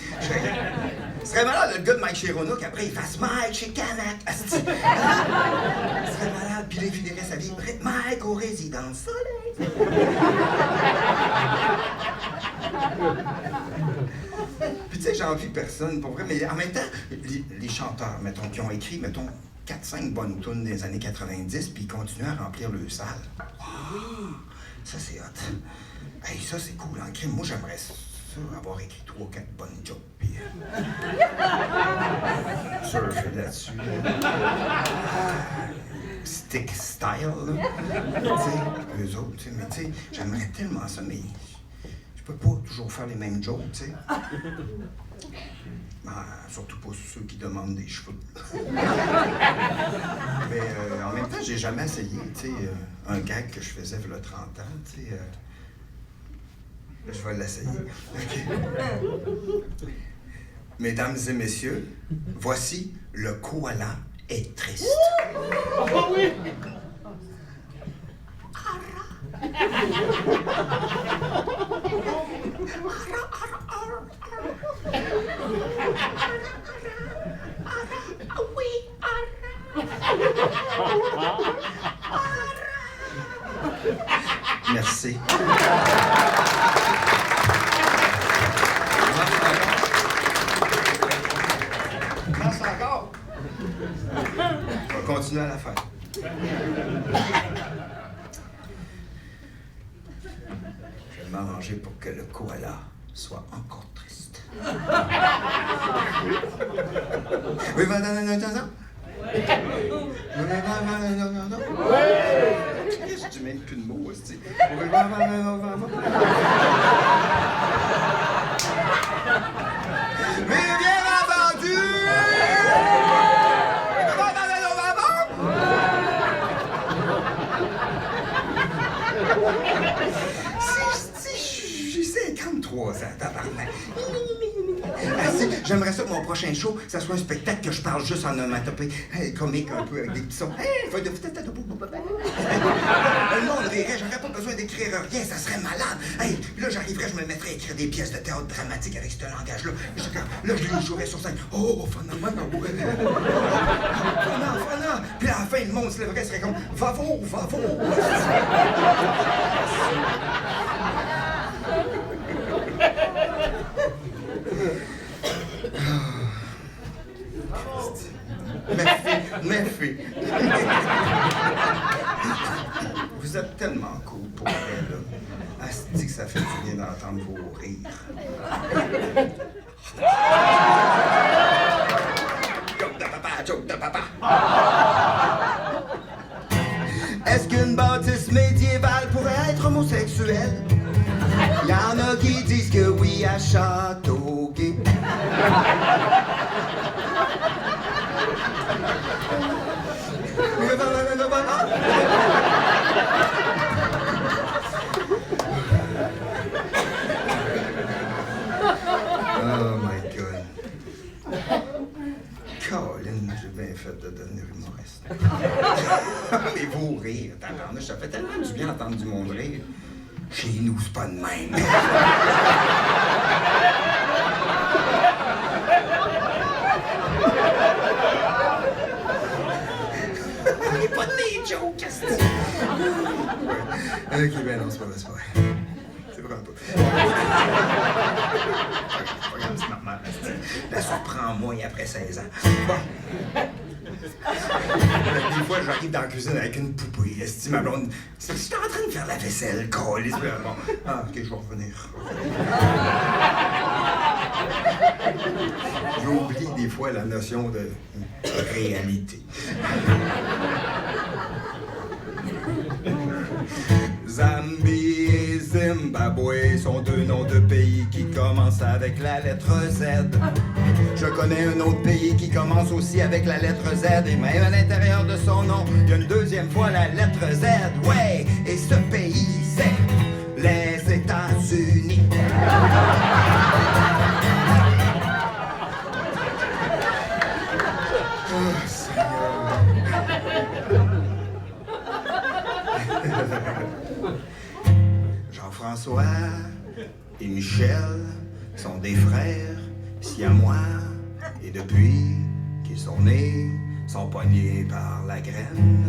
S1: Ce serait malade, le gars de Mike Chirona, qu'après il fasse Mike chez Canac. Ce serait malade, puis là, il finirait sa vie. Mike aux résidences Soleil. Puis tu sais, j'ai envie personne, pour vrai, mais en même temps, les chanteurs, mettons, qui ont écrit, mettons, 4-5 bonnes tunes des années 90, puis ils continuent à remplir le salle. Wow! Ça, c'est hot. Hey, ça, c'est cool, en crime. Moi, j'aimerais ça, avoir écrit 3 ou 4 bonnes jokes, puis surfer là-dessus. Stick style, là. Tu sais, eux autres, tu sais, mais tu sais, j'aimerais tellement ça, mais je peux pas toujours faire les mêmes jokes, tu sais. Ben, surtout pas ceux qui demandent des cheveux. Mais en même temps, j'ai jamais essayé, tu sais, un gag que je faisais il y a 30 ans, tu sais. Je vais l'essayer. Okay. Mesdames et messieurs, voici le koala est triste.
S3: Oh oui!
S1: Merci. Merci encore. On va continuer à la faire. Je vais m'arranger pour que le koala soit encore triste. Oui, non. Je dis même plus de mots, aussi. Mais bien entendu! J'ai 53 ans, tabarnak. J'aimerais ça que mon prochain show, ça soit un spectacle que je parle juste en onomatopée. Hey, comique un peu avec des petits sons. Hey, feuille de... Le monde rirait, j'aurais pas besoin d'écrire rien, ça serait malade. Hey, puis là, j'arriverais, je me mettrais à écrire des pièces de théâtre dramatique avec ce langage-là. Là, je les jouerais sur scène. Oh, Fana. Puis à la fin, le monde se lèverait, serait comme, va-vous. Merci. Vous êtes tellement cool pour vrai, là. Asti que ça fait du bien d'entendre vos rires. Joke de papa. Est-ce qu'une bâtisse médiévale pourrait être homosexuelle? Y en a qui disent que oui à Châteauguay. fait de devenir humoriste. Mais vous rire, tabarnouche, ça fait tellement du bien d'entendre du monde rire. Chez nous, c'est pas de même. On n'est pas de mes jokes, qu'est-ce que c'est? Ok, ben non, c'est pas vrai, c'est pas vrai. C'est vraiment pas. C'est pas grave, c'est normal. La surprend-moi après 16 ans. Bon. Des fois, j'arrive dans la cuisine avec une poupée. Est-ce ma blonde? Je suis en train de faire la vaisselle, câlisse. Bon. Ah, ok, je vais revenir. J'oublie des fois la notion de réalité. Zambie et Zimbabwe sont deux noms de pays qui commencent avec la lettre Z. Je connais un autre pays qui commence aussi avec la lettre Z. Et même à l'intérieur de son nom, il y a une deuxième fois la lettre Z. Ouais, et ce pays, c'est les États-Unis. Oh, Seigneur. Jean-François et Michel sont des frères siamois et depuis qu'ils sont nés, sont pognés par la graine.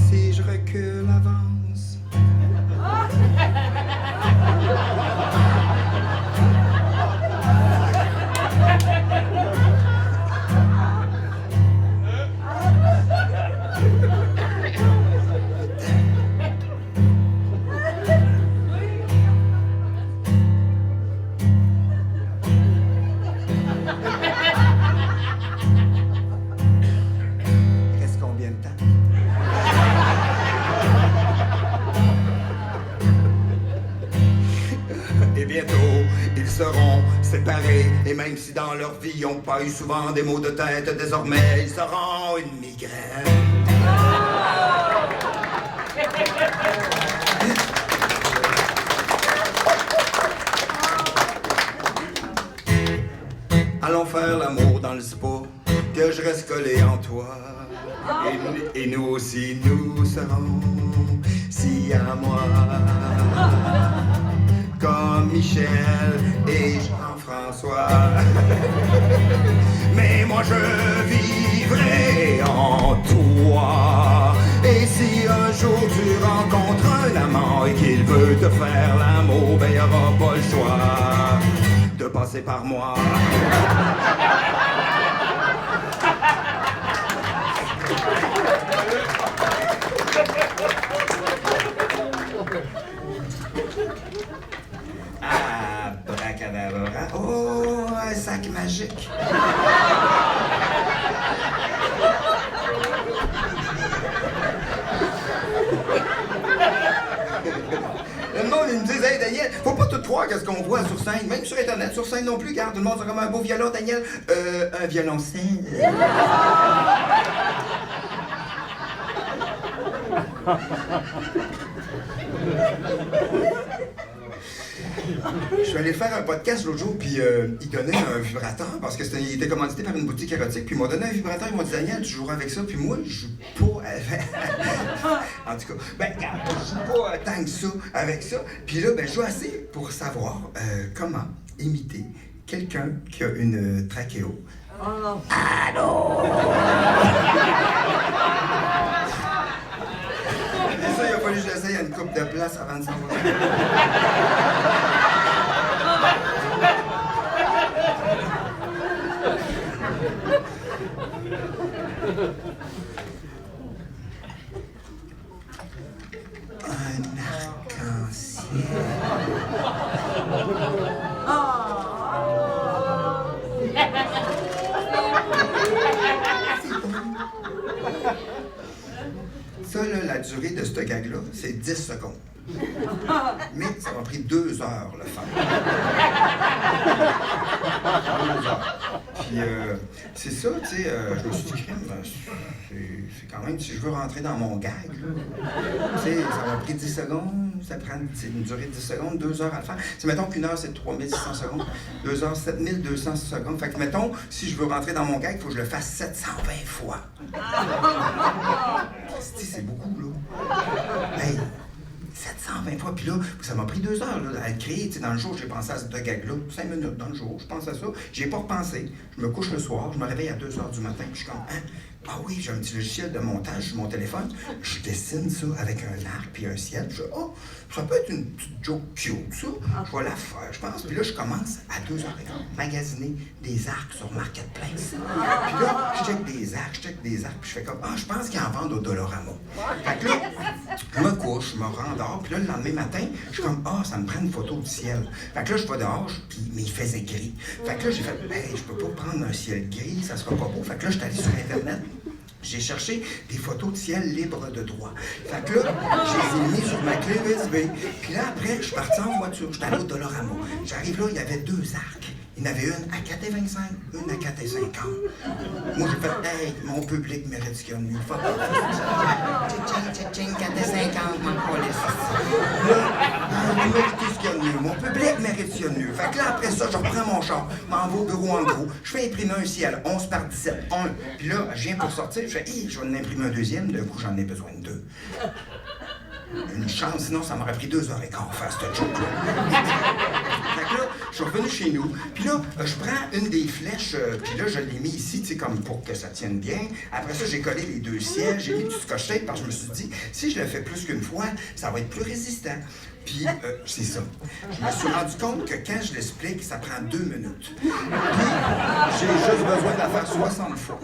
S1: Si je recule, avance. Reste combien de temps? Et bientôt, ils seront séparés. Et même si dans leur vie, ils n'ont pas eu souvent des maux de tête, désormais, ils auront une migraine. Allons faire l'amour dans le spa, que je reste collé en toi. Et nous aussi, nous serons si à moi. Comme Michel et Jean-François. Mais moi je vivrai en toi. Et si un jour tu rencontres un amant et qu'il veut te faire l'amour, ben y'aura pas le choix de passer par moi. Abracadabra. Oh, un sac magique. Le monde, ils me disent, hey Daniel, faut pas tout croire qu'est-ce qu'on voit sur scène, même sur Internet, sur scène non plus, car tout le monde a comme un beau violon, Daniel. Un violoncelle. Je suis allé faire un podcast l'autre jour, puis ils donnaient un vibrateur, parce que il était commandité par une boutique érotique, puis ils m'ont donné un vibrateur, ils m'ont dit, Daniel, tu joueras avec ça, puis moi, je joue pas avec... En tout cas, ben, regarde, je joue pas tant que ça avec ça, puis là, ben, je joue assez pour savoir comment imiter quelqu'un qui a une trachéo.
S4: Oh.
S1: Allô? Et ça, il a fallu que j'essaye à une coupe de place avant de s'en voir. Un arc-en-ciel. Ça, là, la durée de ce gag-là, c'est 10 secondes. Mais ça m'a pris 2 heures le faire. 2 heures. Puis c'est ça, tu sais, je me suis dit, crème, c'est quand même, si je veux rentrer dans mon gag, là, tu sais, ça m'a pris 10 secondes, ça prend une durée de 10 secondes, 2 heures à le faire. Tu mettons qu'une heure, c'est 3600 secondes, 2 heures, 7200 secondes. Fait que, mettons, si je veux rentrer dans mon gag, il faut que je le fasse 720 fois. C'est beaucoup, là. Hey, 720 fois, puis là, ça m'a pris 2 heures là, à le créer. Dans le jour, j'ai pensé à ce gag-là, 5 minutes dans le jour, je pense à ça. J'ai pas repensé. Je me couche le soir, je me réveille à 2 heures du matin, puis je suis comme, hein? Ah oui, j'ai un petit logiciel de montage sur mon téléphone. Je dessine ça avec un arc puis un ciel. Je dis, oh, ça peut être une petite joke cute, ça. Je vais la faire, je pense. Puis là, je commence à 2h30 magasiner des arcs sur Marketplace. Puis là, je check des arcs, puis je fais comme, ah, je pense qu'ils en vendent au Dollarama. Fait que là, je me couche, je me rends dehors, puis là, le lendemain matin, je suis comme, ah, ça me prend une photo du ciel. Fait que là, je vais dehors, mais il faisait gris. Fait que là, j'ai fait, hey, je peux pas prendre un ciel gris, ça sera pas beau. Fait que là, je suis allé sur Internet. J'ai cherché des photos de ciel libres de droit. Fait que là, je les ai mis sur ma clé USB. Puis là, après, je suis parti en voiture. Je suis allé au Dollarama. J'arrive là, il y avait 2 arcs. Il y en avait une à 4,25, une à 4,50. Moi, j'ai fait, hey, mon public mérite ce qu'il y a de mieux. Fuck. 4,50, m'en calisse. Là, mérite ce qu'il y a de mieux. Mon public mérite ce qu'il y a de mieux. Fait que là, après ça, je reprends mon char, m'en vais au bureau en gros. Je fais imprimer un ciel, 11 par 17, 1. Puis là, je viens pour sortir, je fais, hey, je vais en imprimer un deuxième. D'un coup, j'en ai besoin de 2. Une chance, sinon ça m'aurait pris 2h15 faire cette joke-là. Fait que là, je suis revenu chez nous, puis là, je prends une des flèches, puis là, je l'ai mis ici, tu sais, comme pour que ça tienne bien. Après ça, j'ai collé les 2 ciels, j'ai mis du scotch tape, parce que je me suis dit, si je le fais plus qu'une fois, ça va être plus résistant. Puis, c'est ça. Je me suis rendu compte que quand je l'explique, ça prend 2 minutes. Puis, j'ai juste besoin de la faire 60 fois.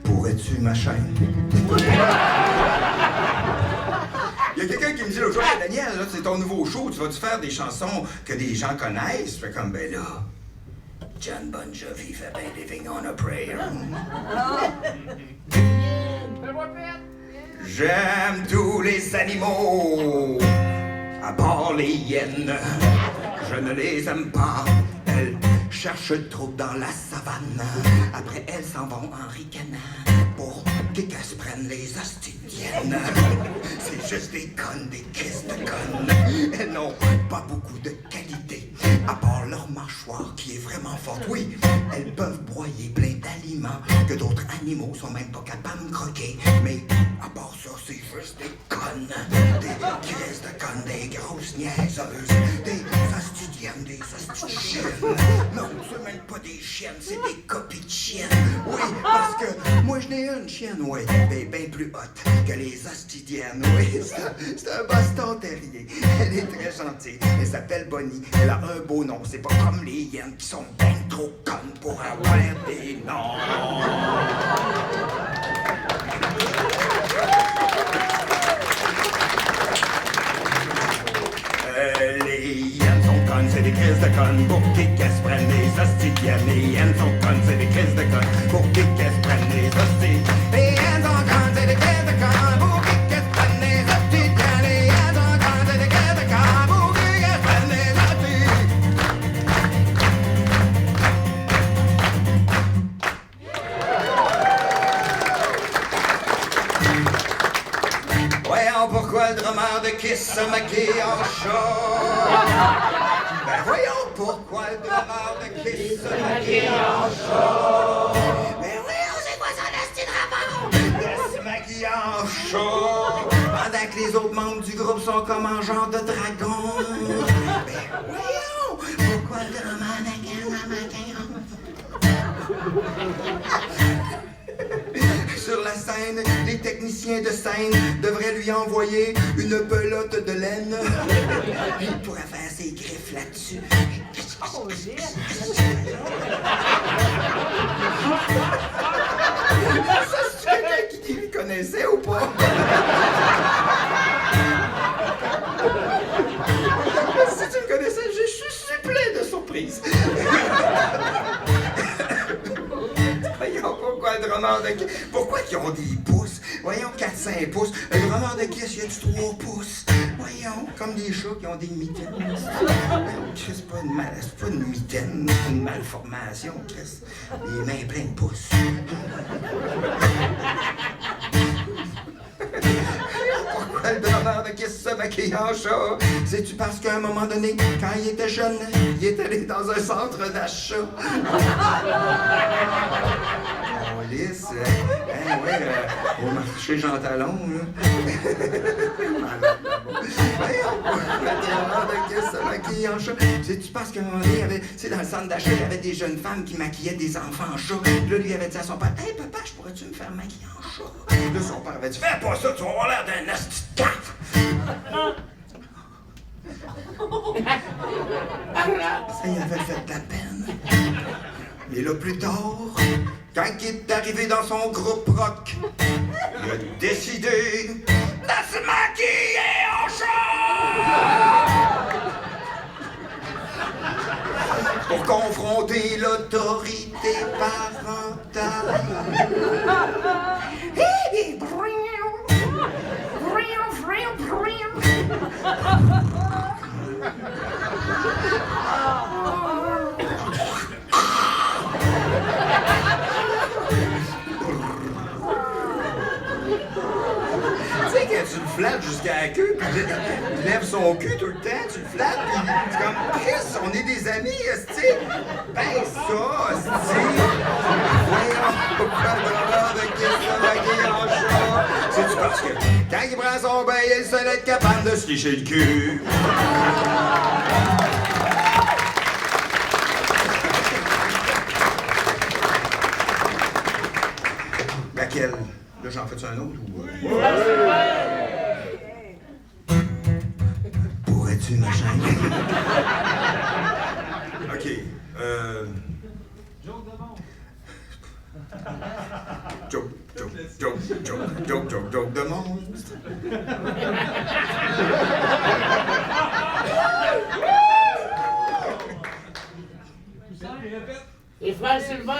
S1: Pourrais-tu ma chaîne? Il y a quelqu'un qui me dit l'autre jour, hey, Daniel, là, c'est ton nouveau show, tu vas-tu faire des chansons que des gens connaissent? Je fais comme, ben là, John Bon Jovi fait ben Living on a Prayer. J'aime tous les animaux, à part les hyènes. Je ne les aime pas, elles cherchent le trouble dans la savane. Après, elles s'en vont en ricanant pour qu'elles se prennent les hostidiennes. C'est juste des connes, des crises de connes. Elles n'ont pas beaucoup de qualité, à part leur mâchoire qui est vraiment forte. Oui, elles peuvent broyer plein d'aliments que d'autres animaux sont même pas capables de croquer. Mais à part ça, c'est juste des connes, des crises de connes, des grosses niaiseuses, des hostidiennes, des hostichiennes. Non, c'est même pas des chiennes, c'est des copies de chiennes. Oui, parce que moi je n'ai une chienne, oui, bien plus haute que les hostidiennes. Oui, c'est un Boston Terrier. Elle est très gentille, elle s'appelle Bonnie. Elle a un beau nom, c'est pas comme les hyènes qui sont bien trop connes pour avoir des noms. Les hyènes sont connes, c'est des crises de connes pour qu'elles se prennent des hostidiennes. Les hyènes sont connes, c'est des crises de connes pour qu'elles se prennent des hostidiennes. Les hyènes sont connes, c'est des crises de connes pour qu'elles se prennent des hostidiennes. Les hyènes sont connes, c'est des crises de connes pour qu'elles se prennent des hostidiennes. Voyons pourquoi le drummer de Kiss se maquille en chat. Ben voyons pourquoi le drummer de Kiss se maquille en chat. Ben voyons, c'est quoi son esti de rapport de se maquiller en chat pendant que les autres membres du groupe sont comme un genre de dragon. Ben voyons, pourquoi le drummer de Kiss se maquille en chat. Sur la scène, les techniciens de scène devraient lui envoyer une pelote de laine. Il pourrait faire ses griffes là-dessus.
S4: Oh, shit.
S1: Ça, c'est quelqu'un qui lui connaissait ou pas? Si tu me connaissais, je suis plein de surprises. remords de caisse. Pourquoi qu'ils ont des pouces? Voyons, 4-5 pouces. Le remords de caisse, y a-tu 3 pouces? Voyons, comme des chats qui ont des mitaines. C'est pas une mitaine, c'est une malformation, Chris. Les mains pleines de pouces. Pourquoi le donneur de caisse se maquille en chat? C'est-tu parce qu'à un moment donné, quand il était jeune, il est allé dans un centre d'achat? On lisse, au marché Jean Talon, là. Le donneur de caisse se maquille en chat. C'est-tu parce qu'à un moment donné, il y avait, dans le centre d'achat, il y avait des jeunes femmes qui maquillaient des enfants en chat. Là, lui avait dit à son père, « Hey, papa, je pourrais-tu me faire maquiller en chat? » Là, son père avait dit, « Fais pas ça, tu vas avoir l'air d'un asti de caf! » Ça y avait fait de la peine. Mais là, plus tard, quand il est arrivé dans son groupe rock, il a décidé de se maquiller en chat! Pour confronter l'autorité parentale. Tu sais, quand tu le flattes jusqu'à la queue, puis il lève son cul tout le temps, tu le flattes, puis c'est comme, Chris, on est des amis, esti. Ben ça, esti. Voyons, pourquoi le donneur de caisse se maquille en chat? C'est-tu parce que quand il prend son bain, il est le seul à être capable de se licher le cul? Laquelle? Là, j'en fais-tu un autre ou... Pourrais-tu me changer? OK. Joke de monstre.
S3: Les frères Sylvain!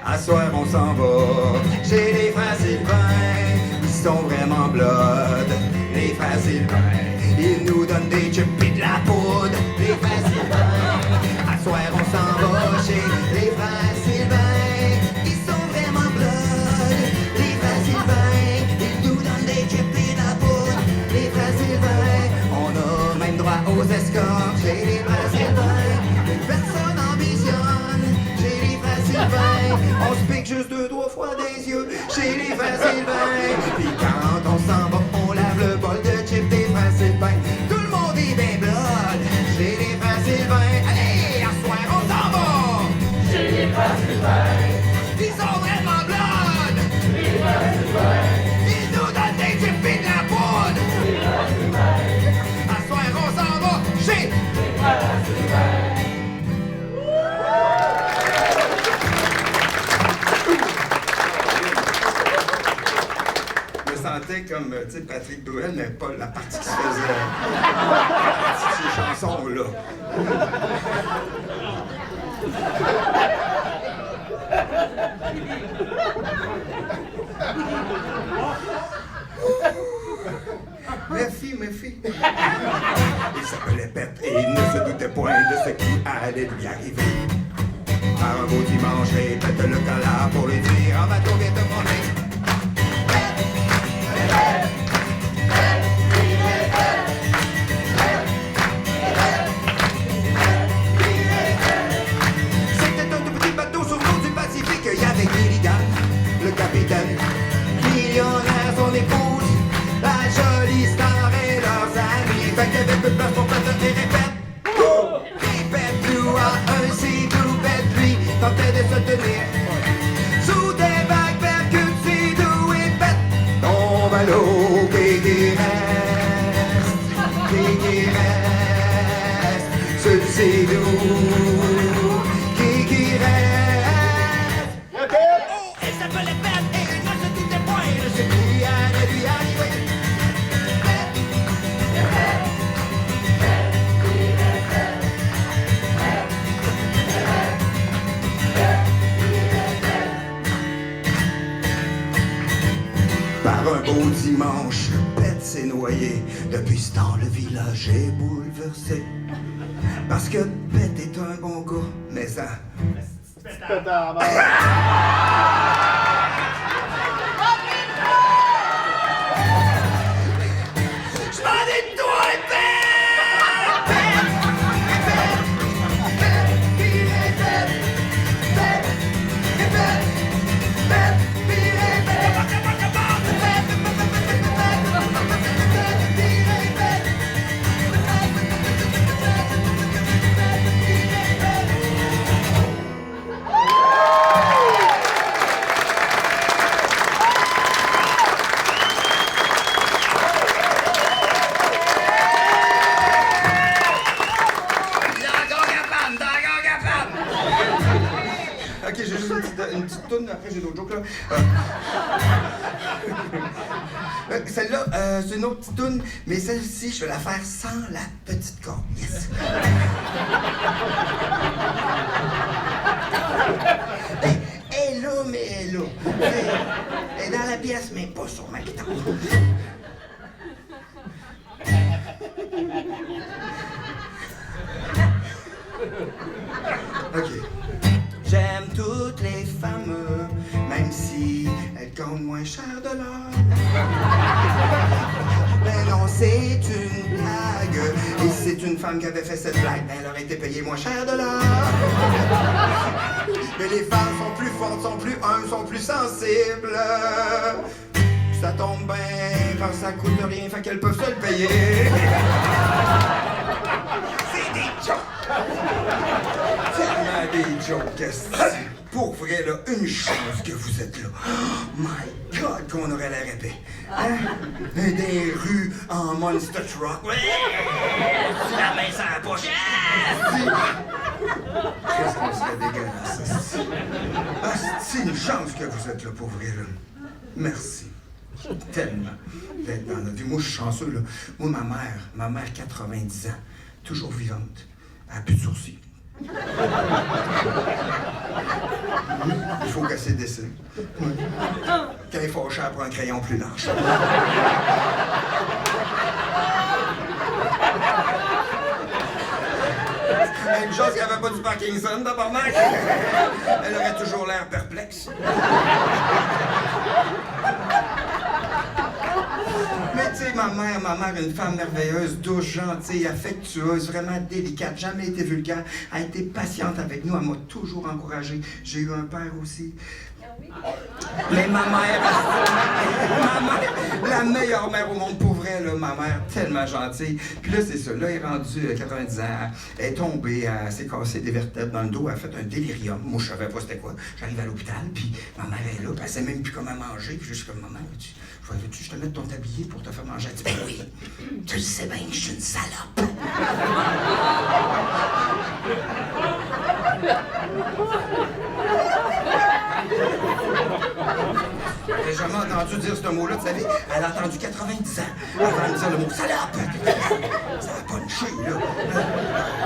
S1: À soir, on s'en va chez les frères Sylvain. Ils sont vraiment blood. Les frères Sylvain, ils nous donnent des chips et de la poudre. Les frères Sylvain. À soir, on s'en va chez les frères Sylvain. Ils sont vraiment blood. Les frères Sylvain, ils nous donnent des chips et de la poudre. Les frères Sylvain, on a même droit aux escortes chez les frères Sylvain. Personne ambitionne chez les frères Sylvain. On se pique juste 2-3 fois des yeux chez les frères Sylvain. Puis quand on s'en va, on lave le bol de chips des frères Sylvain. Tout le monde est bien blood chez les frères Sylvain. Allez, à soir, on s'en va chez les frères Sylvain. Ils sont vraiment blood. Les frères Sylvain. Ils nous donnent des chips et de la poudre. Les frères Sylvain. À soir, on s'en va chez les frères Sylvain. Je me sentais comme, tu sais, Patrick Bruel, mais pas la partie qui se faisait. La partie de ces chansons-là. Méfie. Il s'appelait Pète et il ne se doutait point de ce qui allait lui arriver. Par un beau dimanche, et pète le gala pour lui dire en bateau vite de monter. C'était un tout petit bateau sur l'eau du Pacifique. Il y avait Gilligan, le capitaine, millionnaire, son épouse, la jolie star et leurs amis. Fait qu'il y avait peu de place pour Pète et répète. Répète, nous à un sidou, Pète lui tentait de se tenir sous des vagues percutes, sidou et Pète tombe à l'eau, qui reste, ce sidou, qui reste. Oh, elle s'appelait Pète et il ne se doutait point de ce qui allait lui arriver. Au dimanche, le pet s'est noyé. Depuis ce temps, le village est bouleversé. Parce que Pet est un bon gars, mais ça...
S3: Pétard,
S1: Je m'en ai de toi, Ok, j'ai juste une petite toune, après j'ai d'autres jokes là. Celle-là, c'est une autre petite toune, mais celle-ci, je vais la faire sans la petite corde. Yes! Elle est là, mais elle est là. Elle est dans la pièce, mais pas sur ma guitare. Ok. J'aime toutes les femmes, même si elles comptent moins cher de l'or. Mais non, c'est une blague. Et c'est une femme qui avait fait cette blague, ben, elle aurait été payée moins cher de l'or. Mais les femmes sont plus fortes, sont plus humbles, sont plus sensibles. Ça tombe bien quand ça coûte rien, fait qu'elles peuvent se le payer. C'est des jokes. Tellement des jokes. Pour vrai, là, une chance que vous êtes là. Oh my God, qu'on aurait l'air épais. Hein? Des rues en monster truck. Ouais! La main sur la poche. Qu'est-ce qu'on serait dégueulasse. Ah, c'est une chance que vous êtes là, pour vrai, là. Merci. Tellement d'être dans notre vie. Moi, je suis chanceux, là. Moi, ma mère, 90 ans, toujours vivante. Elle n'a plus de sourcils. Il faut qu'elle se dessine. Quand il est fâché, elle prend un crayon plus large. Une chose qu'elle n'avait pas du Parkinson, tabarnak. Elle aurait toujours l'air perplexe. Mais tu sais, ma mère, une femme merveilleuse, douce, gentille, affectueuse, vraiment délicate, jamais été vulgaire, a été patiente avec nous, elle m'a toujours encouragé. J'ai eu un père aussi. Mais ma mère, la meilleure mère au monde, pour vrai, là, ma mère, tellement gentille. Puis là, c'est ça, là, elle est rendue 90 ans, elle est tombée, elle s'est cassé des vertèbres dans le dos, elle a fait un délirium. Moi, je savais pas c'était quoi. J'arrive à l'hôpital, puis ma mère est là, puis elle sait même plus comment manger, puis je suis comme, maman, veux-tu que je te mette ton tablier pour te faire manger? Elle dit, ben oui, tu le sais bien que je suis une salope. J'ai jamais entendu dire ce mot-là, tu savais. Elle a entendu 90 ans avant de dire le mot salope. Ça a punché, là.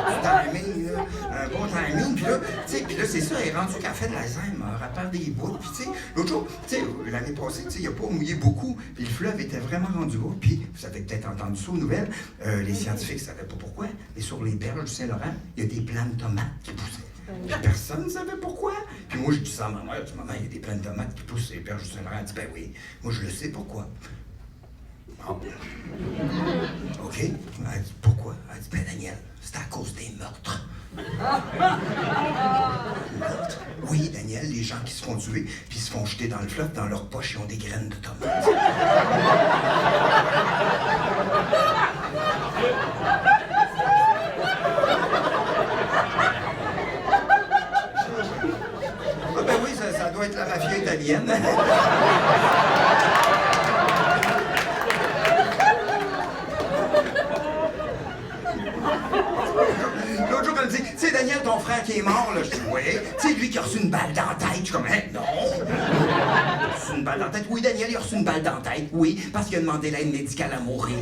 S1: Du timing, là. Un bon timing. Puis là, tu sais, c'est ça, elle est rendue qu'elle fait de l'Alzheimer, elle perd des bouts. Puis, tu sais, l'autre jour, tu sais, l'année passée, tu sais, il n'a pas mouillé beaucoup. Puis le fleuve était vraiment rendu haut. Puis, vous avez peut-être entendu ça aux nouvelles. Les scientifiques ne savaient pas pourquoi. Mais sur les berges du Saint-Laurent, il y a des plants de tomates qui poussaient. Puis personne ne savait pourquoi. Puis moi, je dis ça à ma mère. Je dis, maman, il y a des plants de tomates qui poussent sur les berges du Saint-Laurent. Elle dit, ben oui, moi, je le sais pourquoi. Bon. OK. Elle dit, pourquoi? Elle dit, ben Daniel, c'est à cause des meurtres. Meurtres? Oui, Daniel, les gens qui se font tuer, puis se font jeter dans le fleuve, dans leur poche, ils ont des graines de tomates. Ben oui, ça doit être la mafia italienne. L'autre jour, elle me dit, tu sais, Daniel, ton frère qui est mort, là, je dis, oui. Tu sais, lui qui a reçu une balle dans la tête. Je suis comme, hein, non. Reçu une balle dans la tête. Oui, Daniel, il a reçu une balle dans la tête. Oui, parce qu'il a demandé l'aide médicale à mourir.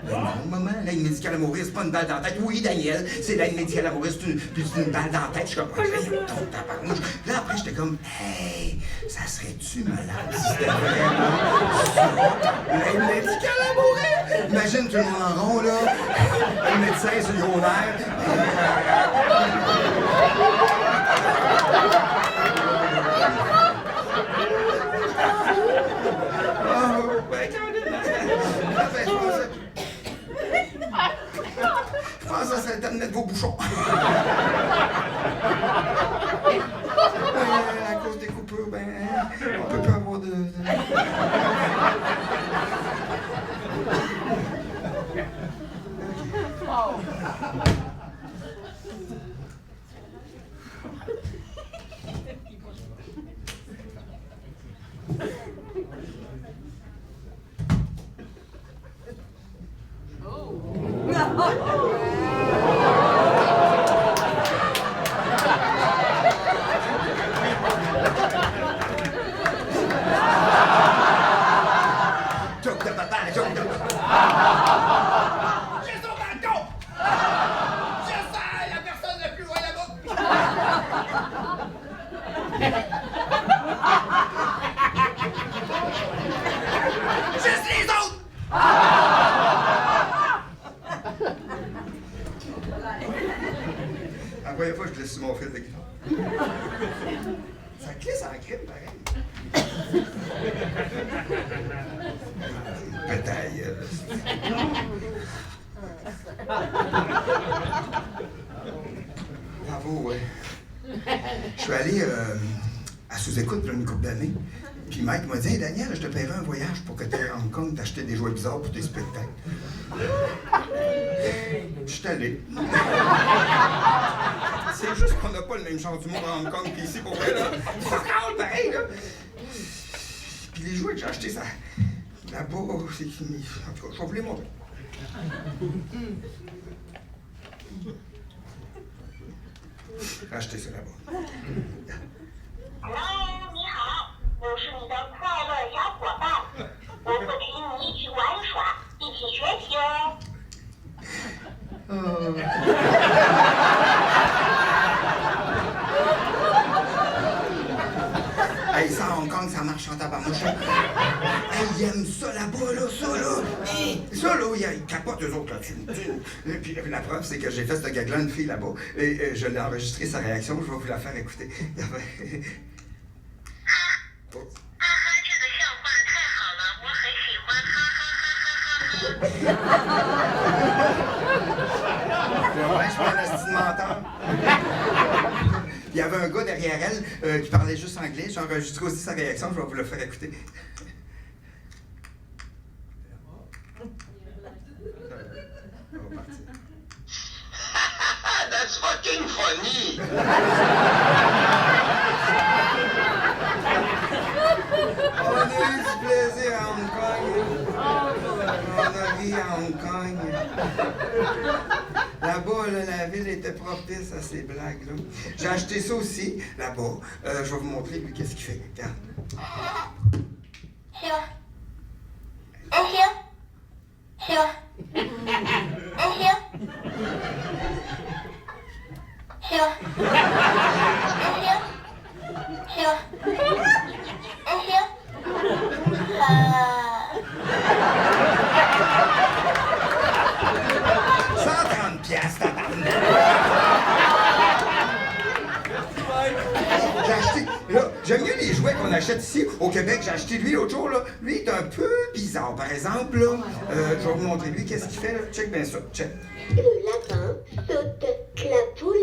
S1: Non, maman, l'aide médicale à mourir, c'est pas une balle dans la tête. Oui, Daniel, c'est l'aide médicale à mourir, c'est une balle dans la tête. Je suis comme, là, après, j'étais comme, hey, ça serait-tu malade si c'était vraiment ça? Le médical à mourir! Imagine tout le monde en rond, là. Le médecin sur le gros nerf. Oh, ben, je pense que ça serait le temps de mettre vos bouchons. À cause des coupures, ben, on peut pas avoir de... Joke de papa, joke de papa. J'ai son balcon! Je sais, la personne la plus loin là-bas! Juste les autres! La première fois, je laisse sur mon fil de guitare. Ça glisse en crime, pareil. Pétaille. Bravo, ouais. Je suis allé à sous-écoute pour une couple d'années. Puis Mike m'a dit, hey, Daniel, je te paierai un voyage pour que tu ailles à Hong Kong t'acheter des jouets bizarres pour tes spectacles. Je suis allé. C'est juste qu'on n'a pas le même genre d'humour à Hong Kong qu'ici, pour vrai, là. Fuck all, pareil, là. Puis les jouets que j'ai achetés, ça... Là-bas, c'est... En tout cas, je vais vous les montrer. J'ai acheté ça là-bas.
S5: Hello， 你好，我是你的快乐小伙伴，我会陪你一起玩耍，一起学习哦。
S1: Hey, ça, à Hong Kong, ça marche en tabarnouche. Hey, ils aiment ça là-bas, là, ça, là. Hey, ça, là, ils capotent eux autres là-dessus. Et puis la preuve, c'est que j'ai fait ce gag-là une fille là-bas. Et je l'ai enregistré sa réaction, je vais vous la faire écouter. Oh.
S5: 这个笑话太好了，我很喜欢，哈哈哈哈哈哈。
S1: Ouais, je suis un asti de menteur. Il y avait un gars derrière elle qui parlait juste anglais. J'ai enregistré aussi sa réaction, je vais vous le faire écouter.
S2: That's fucking funny!
S1: On a eu du plaisir à Hong Kong. On a ri à Hong Kong. Là-bas, là, la ville était propice à ces blagues-là. J'ai acheté ça aussi, là-bas. Je vais vous montrer, lui, qu'est-ce qu'il fait. Regarde. $130, tabarnak! J'ai acheté, là, j'aime mieux les jouets qu'on achète ici au Québec. J'ai acheté lui l'autre jour, là. Lui, il est un peu bizarre. Par exemple, là, je vais vous montrer lui, qu'est-ce qu'il fait, là. Check bien ça, check.
S5: Le lapin saute la poule.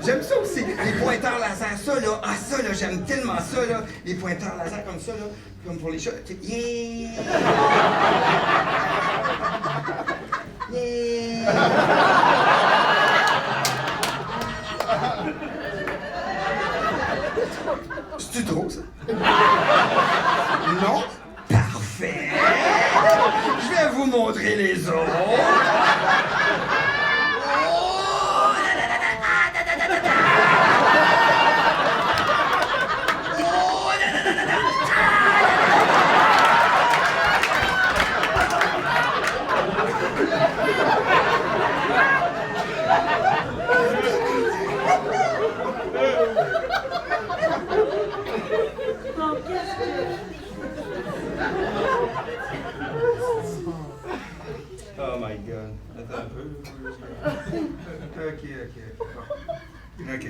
S1: J'aime ça aussi, les pointeurs laser, ça là, j'aime tellement ça là, les pointeurs laser comme ça là, comme pour les chats. Yeah! Yeah! C'est-tu trop ça? Non? Parfait! Je vais vous montrer les autres. Oh my God. Attends un peu. OK. Bon. OK.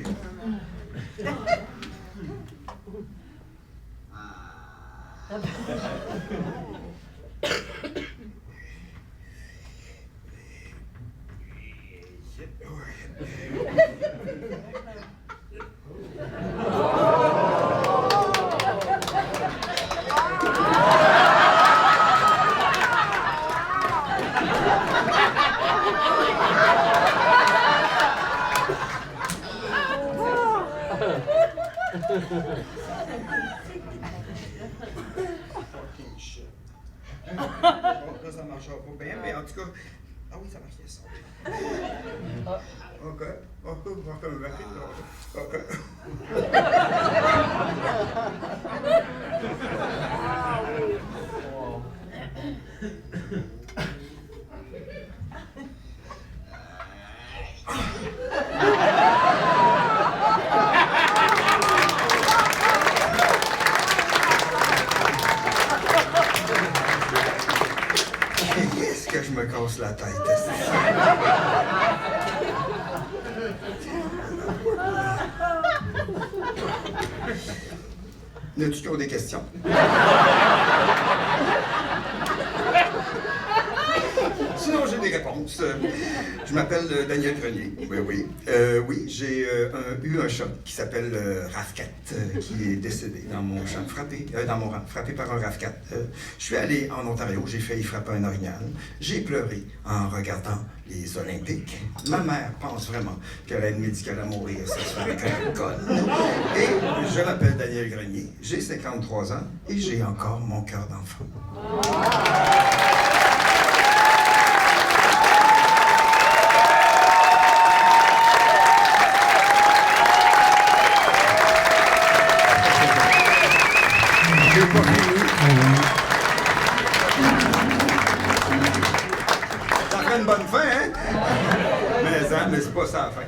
S1: Fucking shit. Bon, là, ça marchera pas bien, mais en tout cas. Ah oui, ça marche, ça. OK. Qu'est-ce que je me casse la tête? N'as-tu toujours des questions? Sinon, j'ai des réponses. Je m'appelle Daniel Grenier. Oui. Oui, j'ai eu un chat qui s'appelle RAV4, qui est décédé dans mon champ, frappé par un RAV4. Je suis allé en Ontario, j'ai failli frapper un orignal. J'ai pleuré en regardant les Olympiques. Ma mère pense vraiment qu'elle a une médicale à mourir ce soir avec un alcool. Et je m'appelle Daniel Grenier, j'ai 53 ans et j'ai encore mon cœur d'enfant. J'ai pas fini. Ça ferait une bonne fin, hein? Mais c'est pas ça la fin.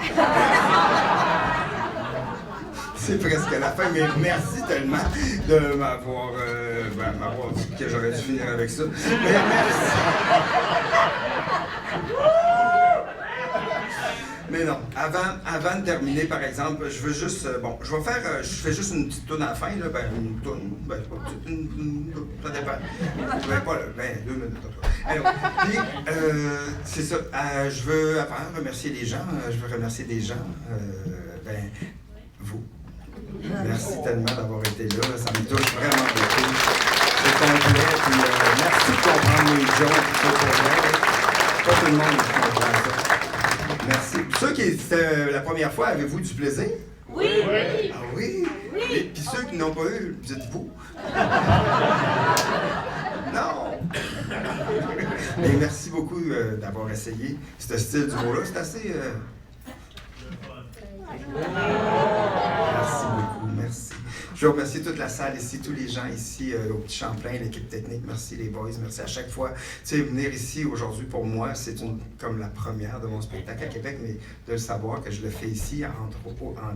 S1: C'est presque la fin, mais merci tellement de m'avoir dit que j'aurais dû finir avec ça. Mais merci. Mais non, avant de terminer, par exemple, je veux juste, je fais juste une petite toune à la fin, là, une toune, pas une ça dépend. Pas là, 2 minutes. Alors, puis, c'est ça, je veux remercier les gens, vous. Merci tellement d'avoir été là, ça me touche vraiment beaucoup. C'est complet, puis merci de comprendre mes jokes, pas tout le monde qui comprend ça. Merci. Ceux qui c'était la première fois, avez-vous du plaisir?
S4: Oui.
S1: Ah oui? Et puis ceux qui n'ont pas eu, dites-vous. Non! Mais merci beaucoup d'avoir essayé ce style d'humour-là. C'est assez... Merci beaucoup, merci. Je veux remercier toute la salle ici, tous les gens ici au Petit Champlain, l'équipe technique. Merci les boys, merci à chaque fois. Tu sais, venir ici aujourd'hui pour moi, c'est comme la première de mon spectacle à Québec, mais de le savoir que je le fais ici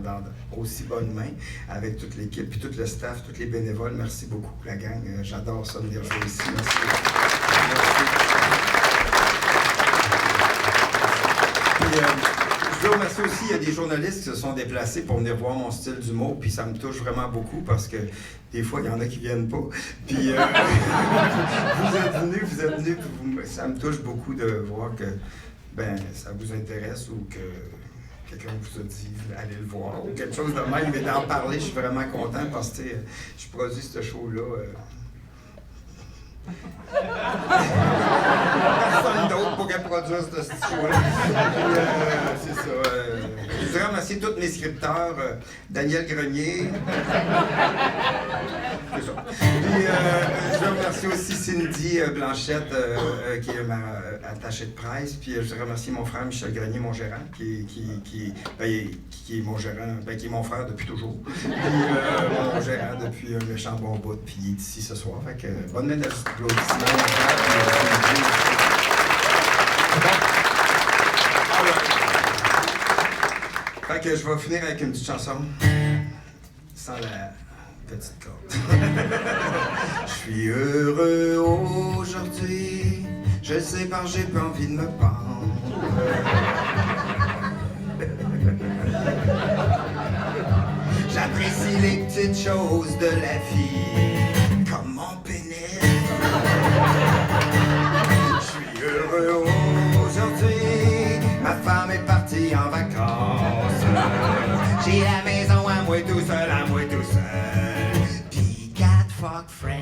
S1: dans aussi bonne main avec toute l'équipe, puis tout le staff, tous les bénévoles. Merci beaucoup, la gang. J'adore ça, venir jouer ici. Merci. Puis, je veux remercier aussi, il y a des journalistes qui se sont déplacés pour venir voir mon style d'humour, puis ça me touche vraiment beaucoup parce que des fois, il y en a qui viennent pas. Puis vous êtes venus, puis ça me touche beaucoup de voir que ça vous intéresse ou que quelqu'un vous a dit allez le voir ou quelque chose de même, mais d'en parler, je suis vraiment content parce que je produis ce show-là. Personne d'autre pourrait produire ce show-là. C'est ça. Je voudrais remercier tous mes scripteurs. Daniel Grenier. C'est ça. Puis, je veux remercier aussi Cindy Blanchette, qui est ma attachée de presse. Puis, je voudrais remercier mon frère Michel Grenier, mon gérant, qui est mon gérant, qui est mon frère depuis toujours. Puis, mon gérant depuis un méchant bon bout. Puis, il est ici ce soir. Fait que, bonne main d'applaudissements. Fait que je vais finir avec une petite chanson sans Petite corde. Je suis heureux aujourd'hui. Je sais pas, j'ai pas envie de me pendre. J'apprécie les petites choses de la vie, comme mon pénis. Je suis heureux aujourd'hui. Ma femme est partie en vacances. J'ai la maison à moi tout seul, à moi tout seul. Pis 4 fuck friends.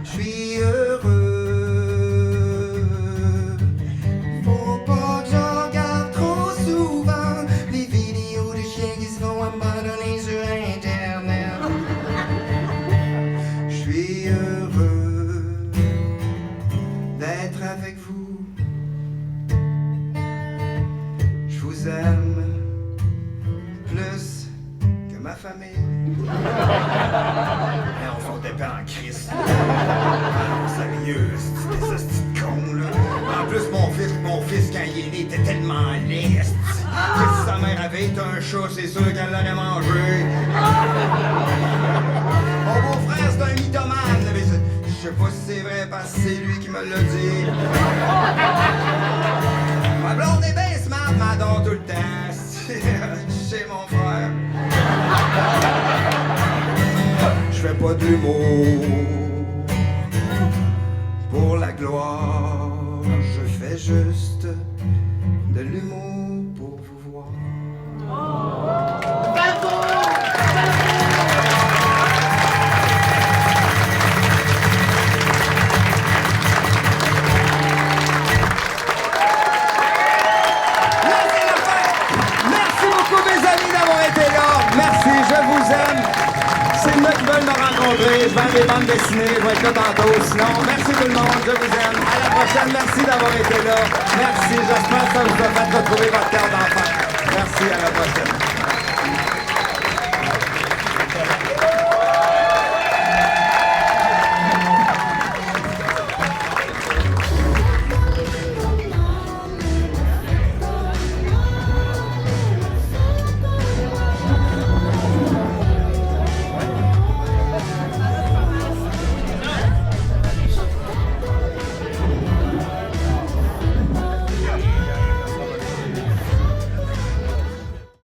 S1: Je suis heureux. Faut pas que je regarde trop souvent les vidéos de chiens qui se font abandonner sur Internet. Je suis heureux d'être avec vous. Je vous aime plus que ma famille. Mais on s'en dépend en Christ. Sérieux, c'est des hosties de cons, là. En plus, mon fils, quand il est né, était tellement laid. Si sa mère avait été un chat, c'est sûr qu'elle l'aurait mangé. Mon beau-frère, c'est un mythomane. Mais je sais pas si c'est vrai parce que c'est lui qui me l'a dit. Ma blonde est bien smart, m'adore tout le temps. C'est mon frère. Je fais pas d'humour pour la gloire. Je fais juste de l'humour pour vous voir. Merci beaucoup mes amis d'avoir été là. Merci, je vous aime. C'est moi qui veulent me rencontrer. Je vends des bandes dessinées, je vais être là tantôt. Sinon, merci tout le monde, je vous aime. À la prochaine, merci d'avoir été là. Merci, j'espère que ça vous a fait retrouver votre cœur d'enfant. Merci, à la prochaine.